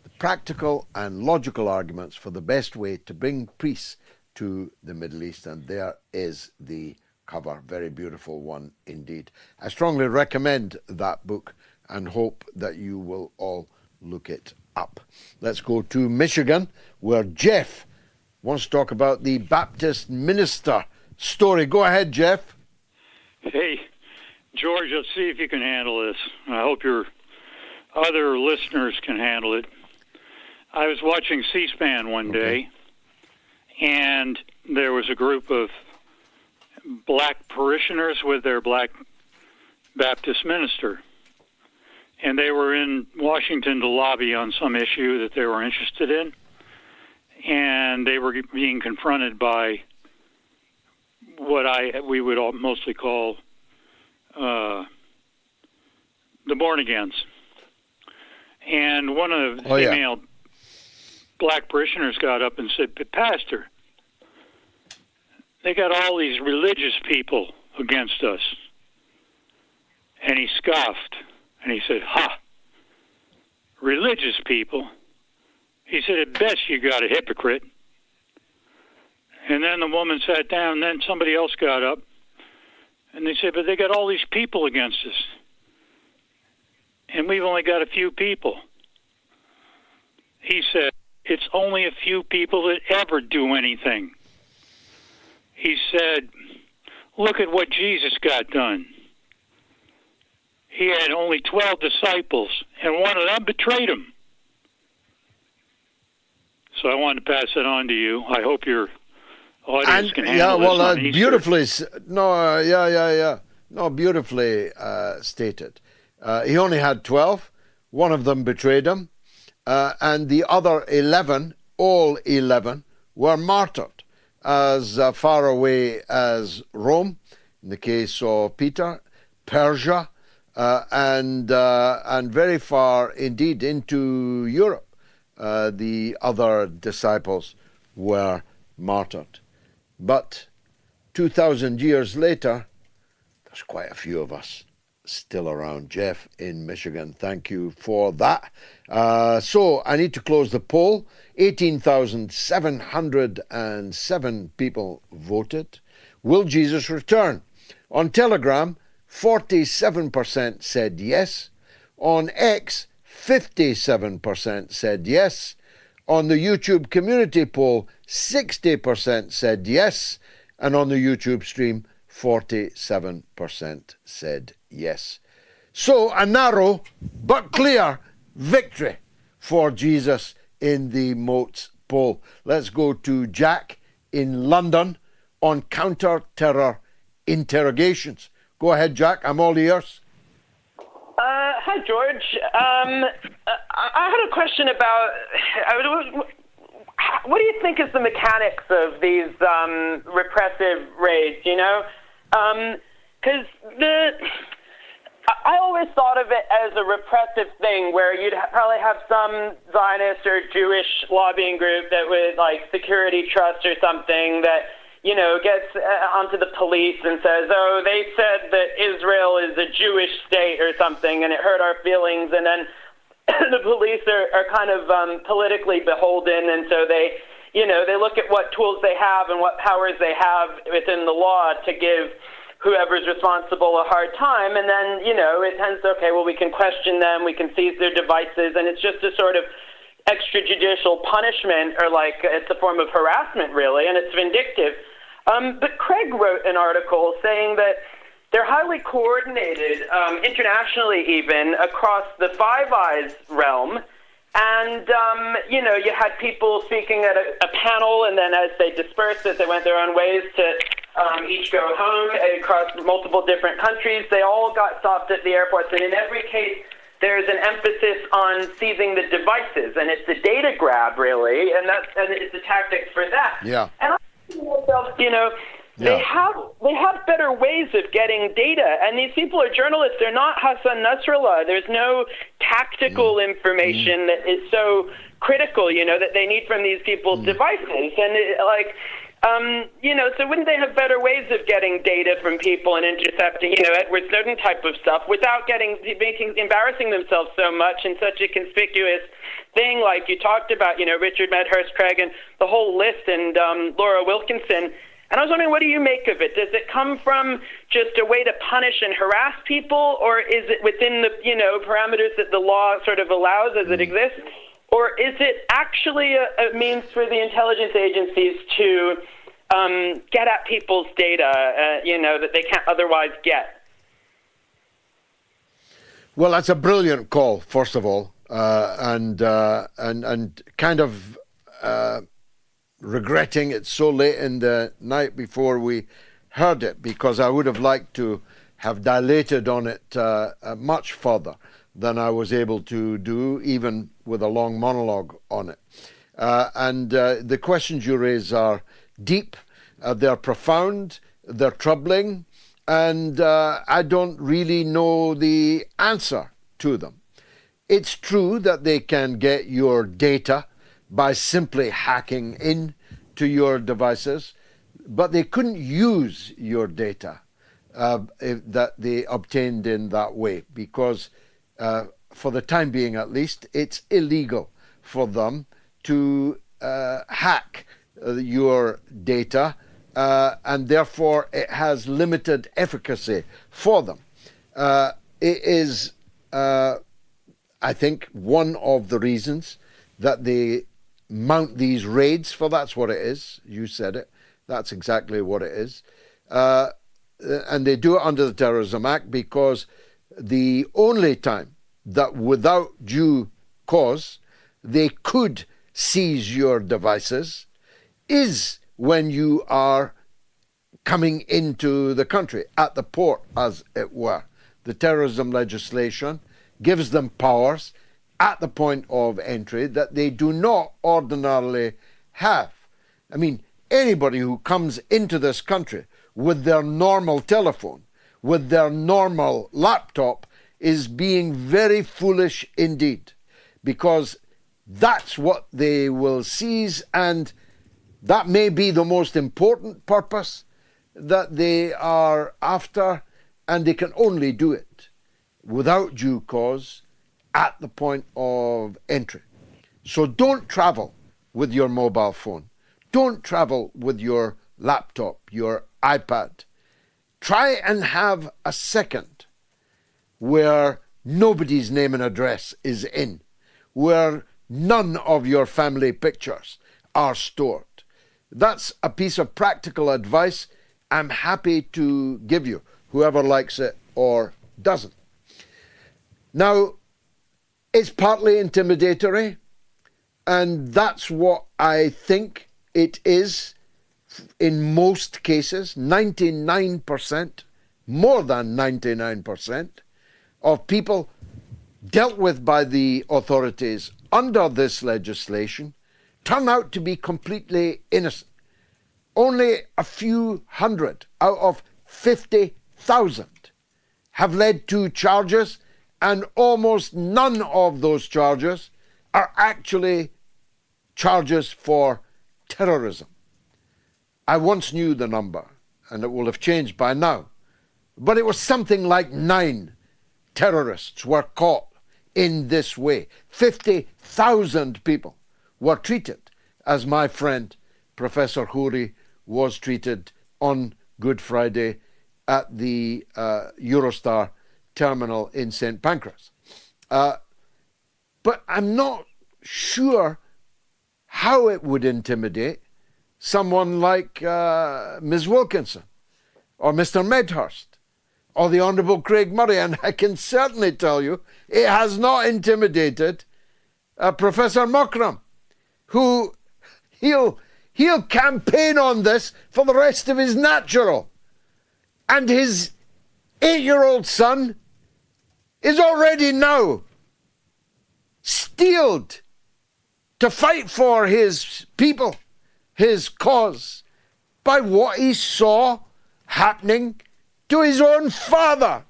the practical and logical arguments for the best way to bring peace to the Middle East. And there is the cover, very beautiful one indeed. I strongly recommend that book and hope that you will all look it up. Let's go to Michigan, where Jeff wants to talk about the Baptist minister story. Go ahead, Jeff. Hey, George, let's see if you can handle this. I hope your other listeners can handle it. I was watching C-SPAN one day, and there was a group of black parishioners with their black Baptist minister. And they were in Washington to lobby on some issue that they were interested in. And they were being confronted by what we would all mostly call the born-agains. And one of the female black parishioners got up and said, "Pastor, they got all these religious people against us." And he scoffed, and he said, "Ha, religious people?" He said, "At best you got a hypocrite." And then the woman sat down, and then somebody else got up, and they said, "But they got all these people against us, and we've only got a few people." He said, "It's only a few people that ever do anything." He said, "Look at what Jesus got done. He had only 12 disciples, and one of them betrayed him." So I wanted to pass that on to you. I hope your audience can handle this on Easter. Beautifully, beautifully stated. He only had 12. One of them betrayed him, and the other 11, all 11, were martyred as far away as Rome, in the case of Peter, Persia, and very far indeed into Europe. The other disciples were martyred. But 2,000 years later, there's quite a few of us still around. Jeff in Michigan, thank you for that. So I need to close the poll. 18,707 people voted. Will Jesus return? On Telegram, 47% said yes. On X, 57% said yes. On the YouTube community poll, 60% said yes. And on the YouTube stream, 47% said yes. So a narrow but clear victory for Jesus in the MOATS poll. Let's go to Jack in London on counter-terror interrogations. Go ahead, Jack. I'm all ears. Hi, George. I had a question about what do you think is the mechanics of these repressive raids, you know? Because I always thought of it as a repressive thing where you'd probably have some Zionist or Jewish lobbying group that would, like, Security Trust or something that, you know, gets onto the police and says, oh, they said that Israel is a Jewish state or something, and it hurt our feelings. And then the police are kind of politically beholden, and so they, you know, they look at what tools they have and what powers they have within the law to give whoever's responsible a hard time. And then, you know, it tends to, okay, well, we can question them, we can seize their devices, and it's just a sort of extrajudicial punishment, or like it's a form of harassment, really, and it's vindictive. But Craig wrote an article saying that they're highly coordinated internationally, even across the Five Eyes realm. And, you had people speaking at a panel, and then as they dispersed, as they went their own ways to each go home across multiple different countries, they all got stopped at the airports. And in every case, there's an emphasis on seizing the devices, and it's a data grab, really, and it's a tactic for that. Yeah. And I think to myself, they have better ways of getting data, and these people are journalists. They're not Hassan Nasrallah. There's no tactical information that is so critical, that they need from these people's devices, and so wouldn't they have better ways of getting data from people and intercepting, Edward Snowden type of stuff without embarrassing themselves so much in such a conspicuous thing like you talked about, Richard Medhurst, Craig, and the whole list, and Laura Wilkinson. And I was wondering, what do you make of it? Does it come from just a way to punish and harass people, or is it within the, parameters that the law sort of allows as it exists? Or is it actually a means for the intelligence agencies to get at people's data, that they can't otherwise get? Well, that's a brilliant call, first of all, and kind of regretting it's so late in the night before we heard it, because I would have liked to have dilated on it much further than I was able to do, even with a long monologue on it. The questions you raise are deep, they're profound, they're troubling, and I don't really know the answer to them. It's true that they can get your data by simply hacking in to your devices, but they couldn't use your data that they obtained in that way, because for the time being at least, it's illegal for them to hack your data, and therefore it has limited efficacy for them. It is, I think, one of the reasons that they mount these raids, for that's what it is. You said it. That's exactly what it is. And they do it under the Terrorism Act, because the only time that without due cause they could seize your devices is when you are coming into the country, at the port, as it were. The terrorism legislation gives them powers at the point of entry that they do not ordinarily have. I mean, anybody who comes into this country with their normal telephone, with their normal laptop, is being very foolish indeed, because that's what they will seize, and that may be the most important purpose that they are after, and they can only do it without due cause at the point of entry. So don't travel with your mobile phone. Don't travel with your laptop, your iPad. Try and have a second where nobody's name and address is in, where none of your family pictures are stored. That's a piece of practical advice I'm happy to give you, whoever likes it or doesn't. Now, it's partly intimidatory, and that's what I think it is in most cases. 99%, more than 99%, of people dealt with by the authorities under this legislation turn out to be completely innocent. Only a few hundred out of 50,000 have led to charges, and almost none of those charges are actually charges for terrorism. I once knew the number, and it will have changed by now, but it was something like 9 terrorists were caught in this way. 50,000 people were treated as my friend Professor Khoury was treated on Good Friday at the Eurostar terminal in St. Pancras. But I'm not sure how it would intimidate someone like Ms. Wilkinson or Mr. Medhurst or the Honourable Craigmurray, and I can certainly tell you it has not intimidated Professor Mockram, who he'll campaign on this for the rest of his natural. And his 8-year-old son is already now steeled to fight for his people, his cause, by what he saw happening to his own father.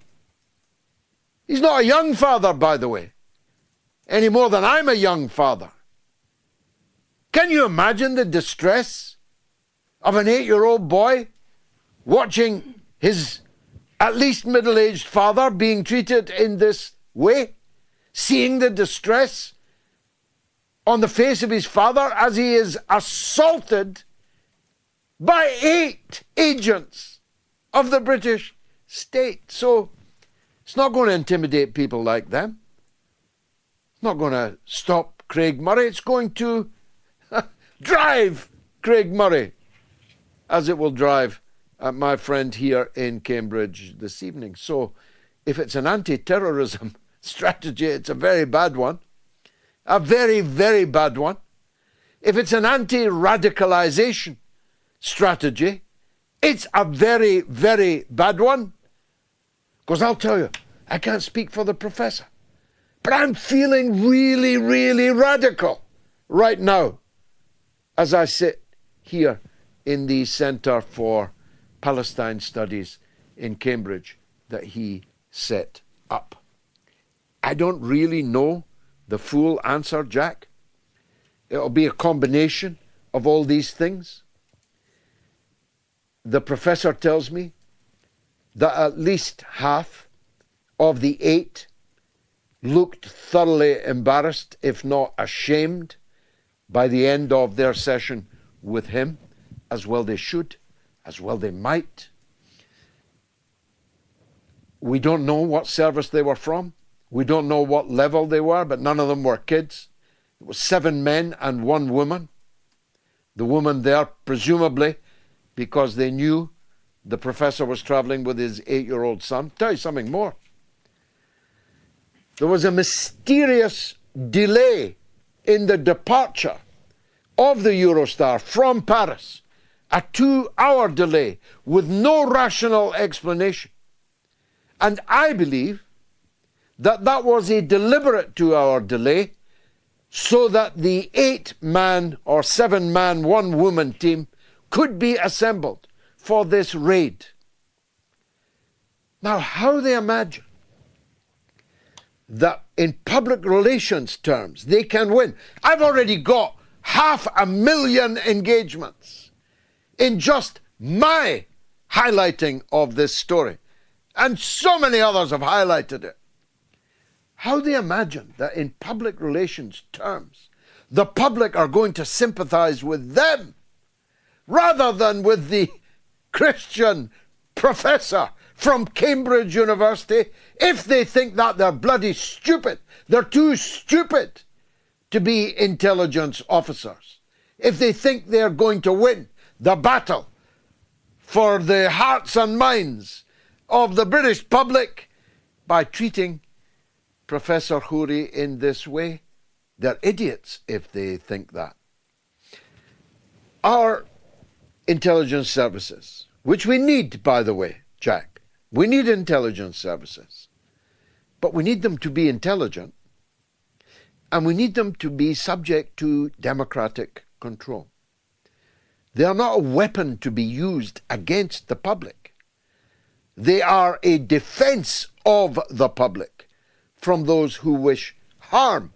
He's not a young father, by the way, any more than I'm a young father. Can you imagine the distress of an 8-year-old boy watching his at least middle-aged father being treated in this way, seeing the distress on the face of his father as he is assaulted by 8 agents of the British state? So it's not going to intimidate people like them. It's not going to stop Craigmurray. It's going to drive Craigmurray, as it will drive my friend here in Cambridge this evening. So if it's an anti-terrorism strategy, it's a very bad one. A very, very bad one. If it's an anti-radicalization strategy, it's a very, very bad one. Because I'll tell you, I can't speak for the professor, but I'm feeling really, really radical right now as I sit here in the Centre for Palestine Studies in Cambridge that he set up. I don't really know the full answer, Jack. It'll be a combination of all these things. The professor tells me that at least half of the 8 looked thoroughly embarrassed, if not ashamed, by the end of their session with him, as well they should, as well they might. We don't know what service they were from. We don't know what level they were, but none of them were kids. It was 7 men and 1 woman. The woman there, presumably, because they knew the professor was traveling with his 8-year-old son. Tell you something more. There was a mysterious delay in the departure of the Eurostar from Paris, a 2-hour delay with no rational explanation. And I believe that that was a deliberate 2-hour delay so that the 8-man or 7-man, 1-woman team could be assembled for this raid. Now, how they imagine that in public relations terms they can win. I've already got 500,000 engagements in just my highlighting of this story, and so many others have highlighted it. How they imagine that in public relations terms the public are going to sympathize with them rather than with the Christian professor from Cambridge University. If they think that, they're bloody stupid. They're too stupid to be intelligence officers. If they think they're going to win the battle for the hearts and minds of the British public by treating Professor Khoury in this way, they're idiots if they think that. Our intelligence services, which we need, by the way, Jack, we need intelligence services, but we need them to be intelligent, and we need them to be subject to democratic control. They are not a weapon to be used against the public. They are a defense of the public from those who wish harm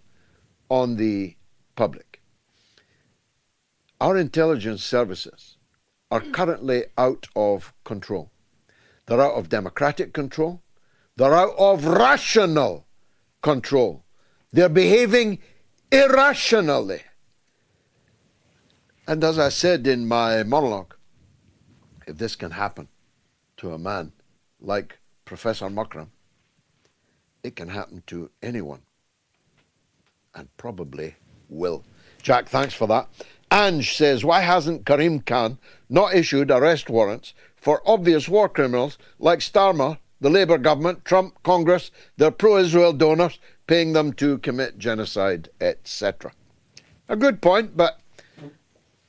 on the public. Our intelligence services are currently out of control. They're out of democratic control. They're out of rational control. They're behaving irrationally. And as I said in my monologue, if this can happen to a man like Professor Mockram, it can happen to anyone, and probably will. Jack, thanks for that. Ange says, why hasn't Karim Khan not issued arrest warrants for obvious war criminals like Starmer, the Labour government, Trump, Congress, their pro-Israel donors, paying them to commit genocide, etc. A good point, but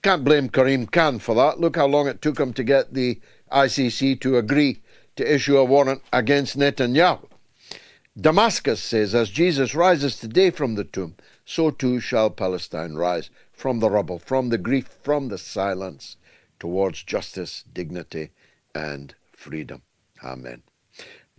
can't blame Karim Khan for that. Look how long it took him to get the ICC to agree to issue a warrant against Netanyahu. Damascus says, as Jesus rises today from the tomb, so too shall Palestine rise from the rubble, from the grief, from the silence, towards justice, dignity, and freedom. Amen.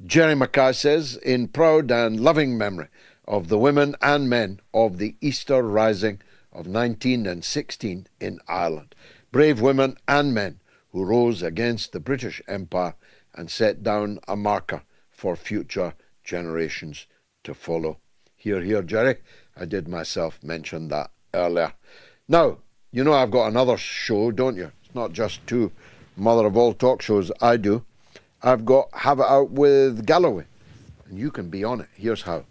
Jerry Mackay says, in proud and loving memory of the women and men of the Easter Rising of 19 and 16 in Ireland, brave women and men who rose against the British Empire and set down a marker for future generations to follow. Hear, hear, Jerry. I did myself mention that earlier. Now, you know I've got another show, don't you? It's not just two mother of all talk shows I do. I've got Have It Out with Galloway, and you can be on it. Here's how.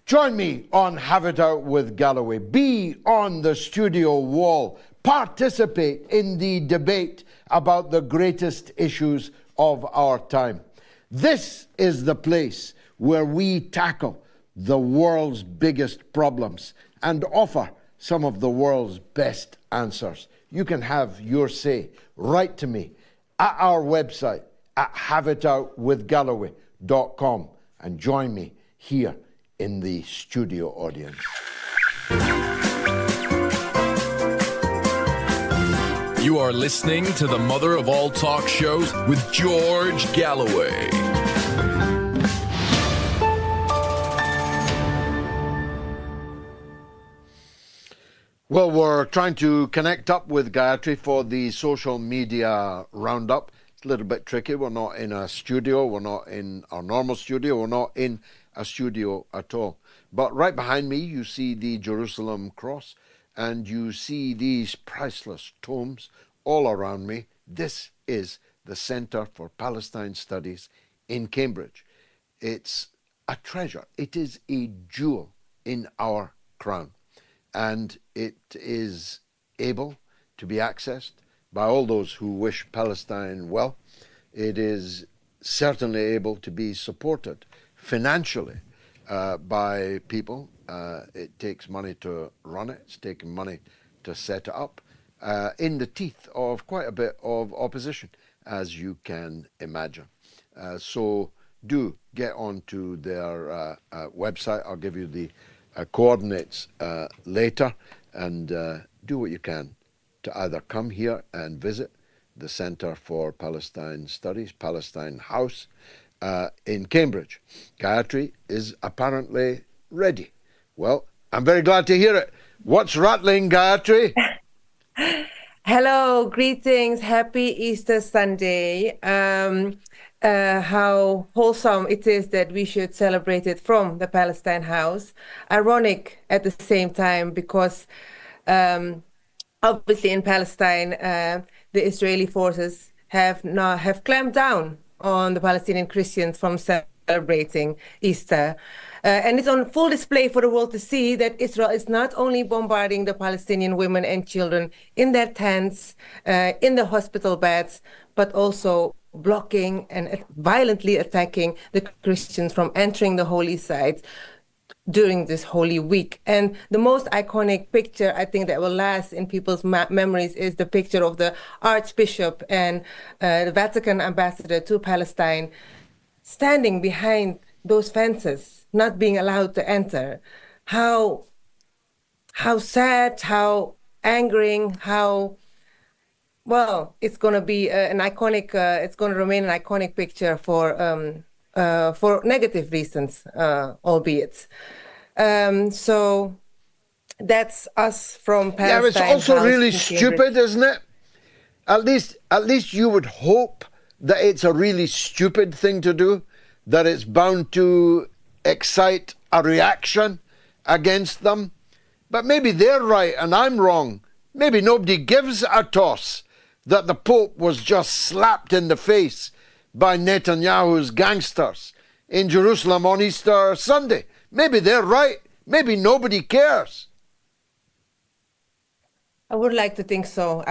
Join me on Have It Out with Galloway. Be on the studio wall. Participate in the debate about the greatest issues of our time. This is the place where we tackle the world's biggest problems and offer some of the world's best answers. You can have your say. Write to me at our website at haveitoutwithgalloway.com and join me here in the studio audience. You are listening to the mother of all talk shows with George Galloway. Well, we're trying to connect up with Gayatri for the social media roundup. It's a little bit tricky. We're not in a studio. We're not in our normal studio. We're not in a studio at all. But right behind me, you see the Jerusalem cross, and you see these priceless tomes all around me. This is the Centre for Palestine Studies in Cambridge. It's a treasure. It is a jewel in our crown. And it is able to be accessed by all those who wish Palestine well. It is certainly able to be supported financially by people. It takes money to run it. It's taken money to set it up in the teeth of quite a bit of opposition, as you can imagine. So do get onto their website. I'll give you the coordinates later, and do what you can to either come here and visit the Centre for Palestine Studies, Palestine House, in Cambridge. Gayatri is apparently ready. Well, I'm very glad to hear it. What's rattling, Gayatri? Hello, greetings, happy Easter Sunday. How wholesome it is that we should celebrate it from the Palestine House. Ironic at the same time, because obviously in Palestine, the Israeli forces have clamped down on the Palestinian Christians from celebrating Easter. And it's on full display for the world to see that Israel is not only bombarding the Palestinian women and children in their tents, in the hospital beds, but also blocking and violently attacking the Christians from entering the holy sites during this Holy Week. And the most iconic picture, I think, that will last in people's memories is the picture of the Archbishop and the Vatican ambassador to Palestine standing behind those fences, not being allowed to enter. How sad, how angering, how... Well, it's going to be an iconic. It's going to remain an iconic picture for negative reasons, albeit. So that's us from Palestine. Yeah, it's also really stupid, isn't it? At least you would hope that it's a really stupid thing to do, that it's bound to excite a reaction against them. But maybe they're right and I'm wrong. Maybe nobody gives a toss that the Pope was just slapped in the face by Netanyahu's gangsters in Jerusalem on Easter Sunday. Maybe they're right. Maybe nobody cares. I would like to think so.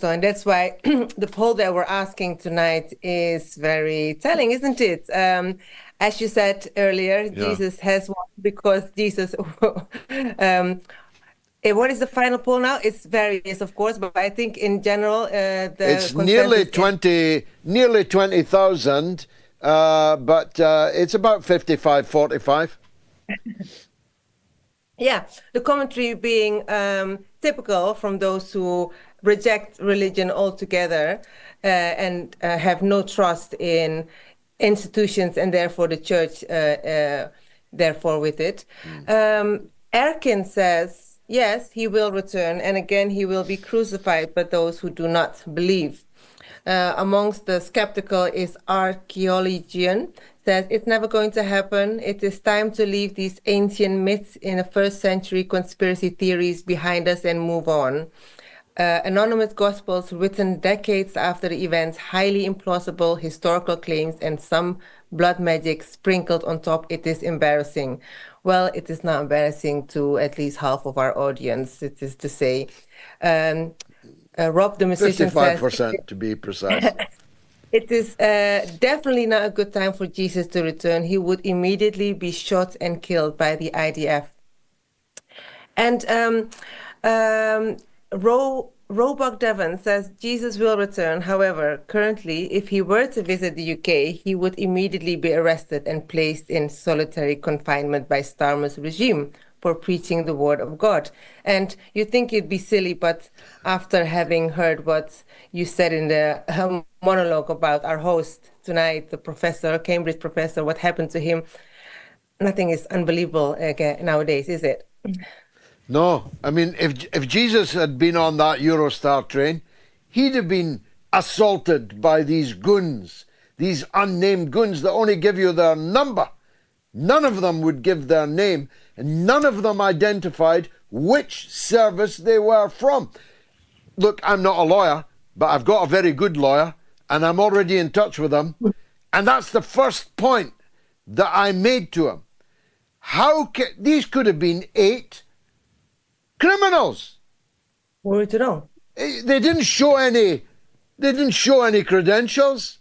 And that's why the poll that we're asking tonight is very telling, isn't it? As you said earlier, Jesus has won because Jesus. What is the final poll now? It's various, of course, but I think in general, it's nearly 20,000, but it's about 55-45. Yeah, the commentary being typical from those who reject religion altogether and have no trust in institutions and therefore the church, therefore with it. Erkin says, yes, he will return, and again he will be crucified by those who do not believe. Amongst the skeptical is Archaeologian, says it's never going to happen. It is time to leave these ancient myths in the first century conspiracy theories behind us and move on. Anonymous Gospels written decades after the events, highly implausible historical claims and some blood magic sprinkled on top. It is embarrassing. Well, it is not embarrassing to at least half of our audience. It is to say, Rob the musician 55% says, to be precise. It is definitely not a good time for Jesus to return. He would immediately be shot and killed by the IDF. And Roebuck Devon says Jesus will return. However, currently, if he were to visit the UK, he would immediately be arrested and placed in solitary confinement by Starmer's regime for preaching the word of God. And you think it'd be silly, but after having heard what you said in the monologue about our host tonight, the professor, Cambridge professor, what happened to him, nothing is unbelievable nowadays, is it? No, I mean, if Jesus had been on that Eurostar train, he'd have been assaulted by these goons, these unnamed goons that only give you their number. None of them would give their name, and none of them identified which service they were from. Look, I'm not a lawyer, but I've got a very good lawyer, and I'm already in touch with him. And that's the first point that I made to him. These could have been 8 criminals. What were to know? They didn't show any credentials.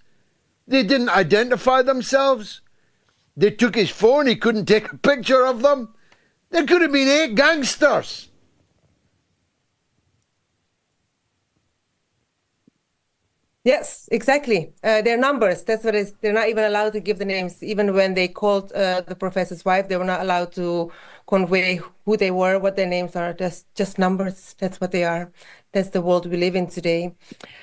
They didn't identify themselves. They took his phone, he couldn't take a picture of them. There could have been 8 gangsters. Yes, exactly. They're numbers. That's what it is. They're not even allowed to give the names. Even when they called the professor's wife, they were not allowed to convey who they were, what their names are. That's just numbers. That's what they are. That's the world we live in today.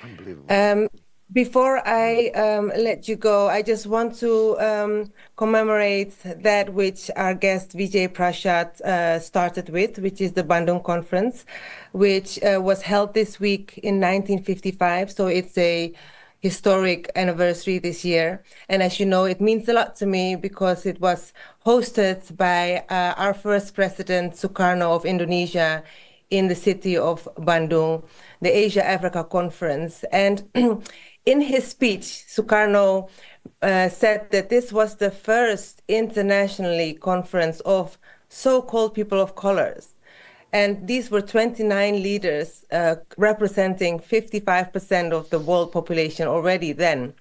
Unbelievable. Before I let you go, I just want to commemorate that which our guest Vijay Prashad started with, which is the Bandungconference, which was held this week in 1955. So it's a historic anniversary this year. And as you know, it means a lot to me because it was hosted by our first president, Sukarno of Indonesia, in the city of Bandung, the Asia-Africa Conference. And in his speech, Sukarno said that this was the first internationally conference of so-called people of colors. And these were 29 leaders representing 55% of the world population already then.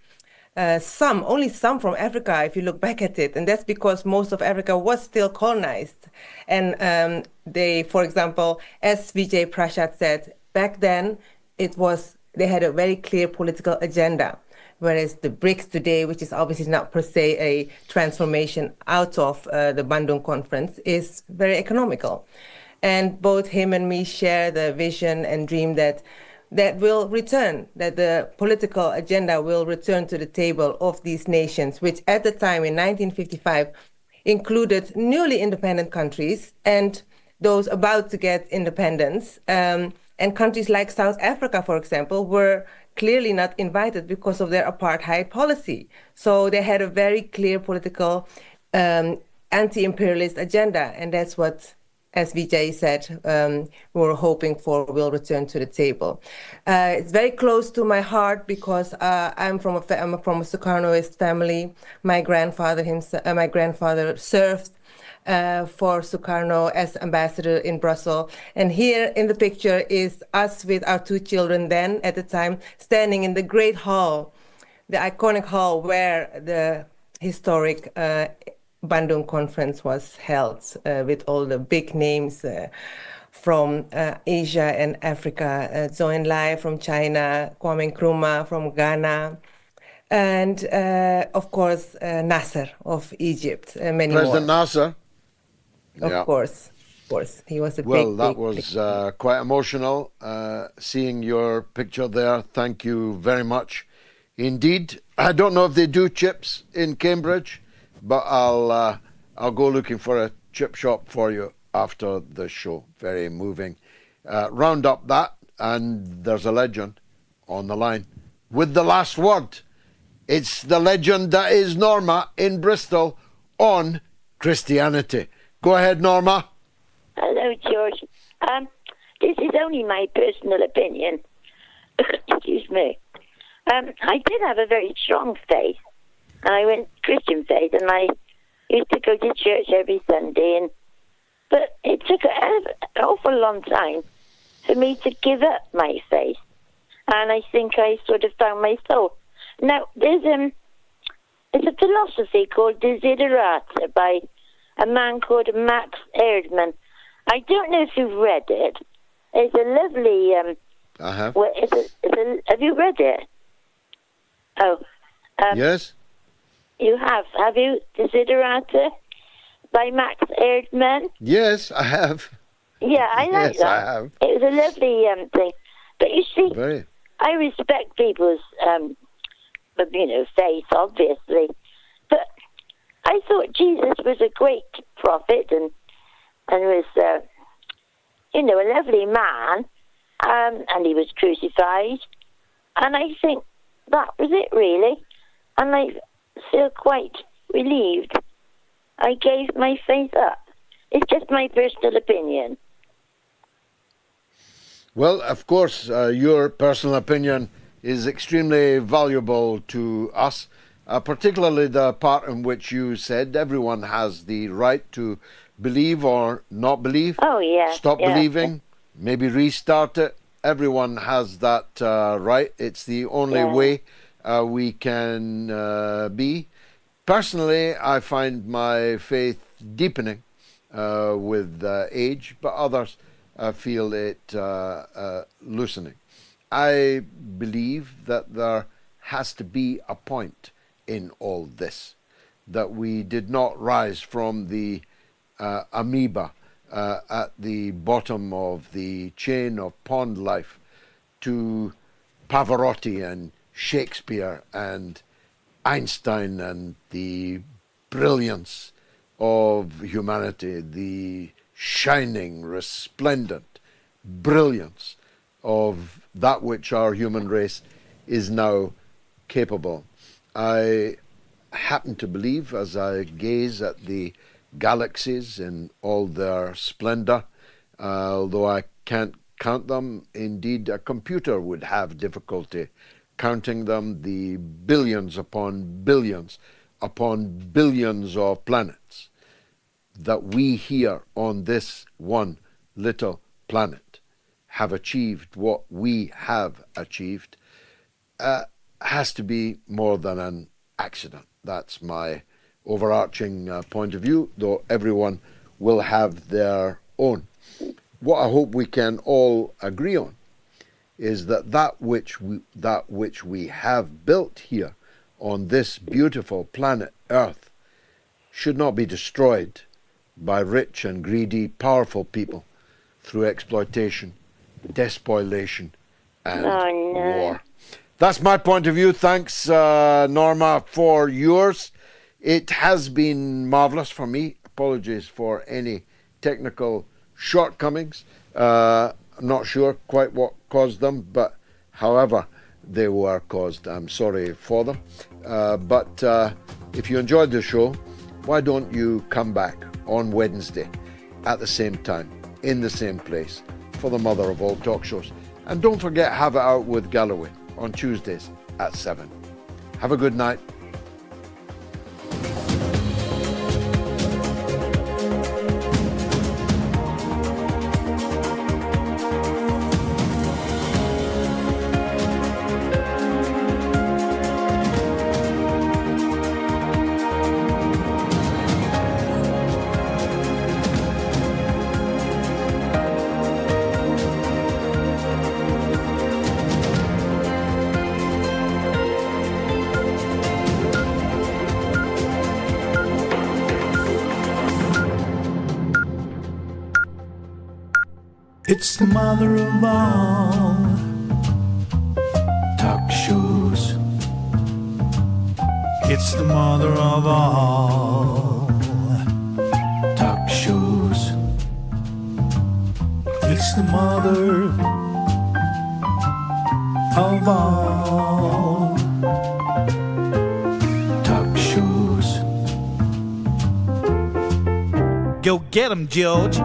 Only some from Africa, if you look back at it. And that's because most of Africa was still colonized. And they, for example, as Vijay Prashad said, back then they had a very clear political agenda. Whereas the BRICS today, which is obviously not per se a transformation out of the Bandung Conference, is very economical. And both him and me share the vision and dream that will return, that the political agenda will return to the table of these nations, which at the time in 1955 included newly independent countries and those about to get independence. And countries like South Africa, for example, were clearly not invited because of their apartheid policy. So they had a very clear political anti-imperialist agenda. And that's what, as Vijay said, we were hoping for will return to the table. It's very close to my heart because I'm from a Sukarnoist family. My grandfather served for Sukarno as ambassador in Brussels. And here in the picture is us with our 2 children then at the time, standing in the great hall, the iconic hall where the historic Bandung Conference was held with all the big names from Asia and Africa, Zhou Enlai from China, Kwame Nkrumah from Ghana, and of course Nasser of Egypt, many President more. Nasser. Of course, he was a well, big. Well, that was quite emotional. Seeing your picture there, thank you very much indeed. I don't know if they do chips in Cambridge, but I'll go looking for a chip shop for you after the show. Very moving. Round up that, and there's a legend on the line with the last word. It's the legend that is Norma in Bristol on Christianity. Go ahead, Norma. Hello, George. This is only my personal opinion. Excuse me. I did have a very strong faith, and I went Christian faith, and I used to go to church every Sunday, but it took an awful long time for me to give up my faith, and I think I sort of found my soul. Now, there's a philosophy called Desiderata by a man called Max Erdmann. I don't know if you've read it. It's a lovely... I have. Well, have you read it? Oh. Yes. You have. Have you? Desiderata by Max Erdmann? Yes, I have. Yeah, I like yes, that. I have. It was a lovely thing. But you see, I respect people's, faith, obviously. But I thought Jesus was a great prophet and was, a lovely man. And he was crucified. And I think that was it, really. And I feel quite relieved. I gave my faith up. It's just my personal opinion. Well, of course, your personal opinion is extremely valuable to us, particularly the part in which you said everyone has the right to believe or not believe. Oh, yeah. Stop believing, maybe restart it. Everyone has that right. It's the only way we can be. Personally, I find my faith deepening with age, but others feel it loosening. I believe that there has to be a point in all this, that we did not rise from the amoeba at the bottom of the chain of pond life to Pavarotti and Shakespeare and Einstein and the brilliance of humanity, the shining, resplendent brilliance of that which our human race is now capable. I happen to believe, as I gaze at the galaxies in all their splendor, although I can't count them, indeed a computer would have difficulty counting them, the billions upon billions of planets that we here on this one little planet have achieved. What we have achieved has to be more than an accident. That's my overarching point of view, though everyone will have their own. What I hope we can all agree on is that which we have built here on this beautiful planet Earth should not be destroyed by rich and greedy, powerful people through exploitation, despoliation, and war. That's my point of view. Thanks, Norma, for yours. It has been marvelous for me. Apologies for any technical shortcomings. I'm not sure quite what caused them, but however they were caused, I'm sorry for them. But if you enjoyed the show, why don't you come back on Wednesday at the same time, in the same place, for the mother of all talk shows. And don't forget, Have It Out with Galloway on Tuesdays at 7. Have a good night. It's the mother of all talk shows. It's the mother of all talk shows. It's the mother of all talk shows. Go get 'em, George.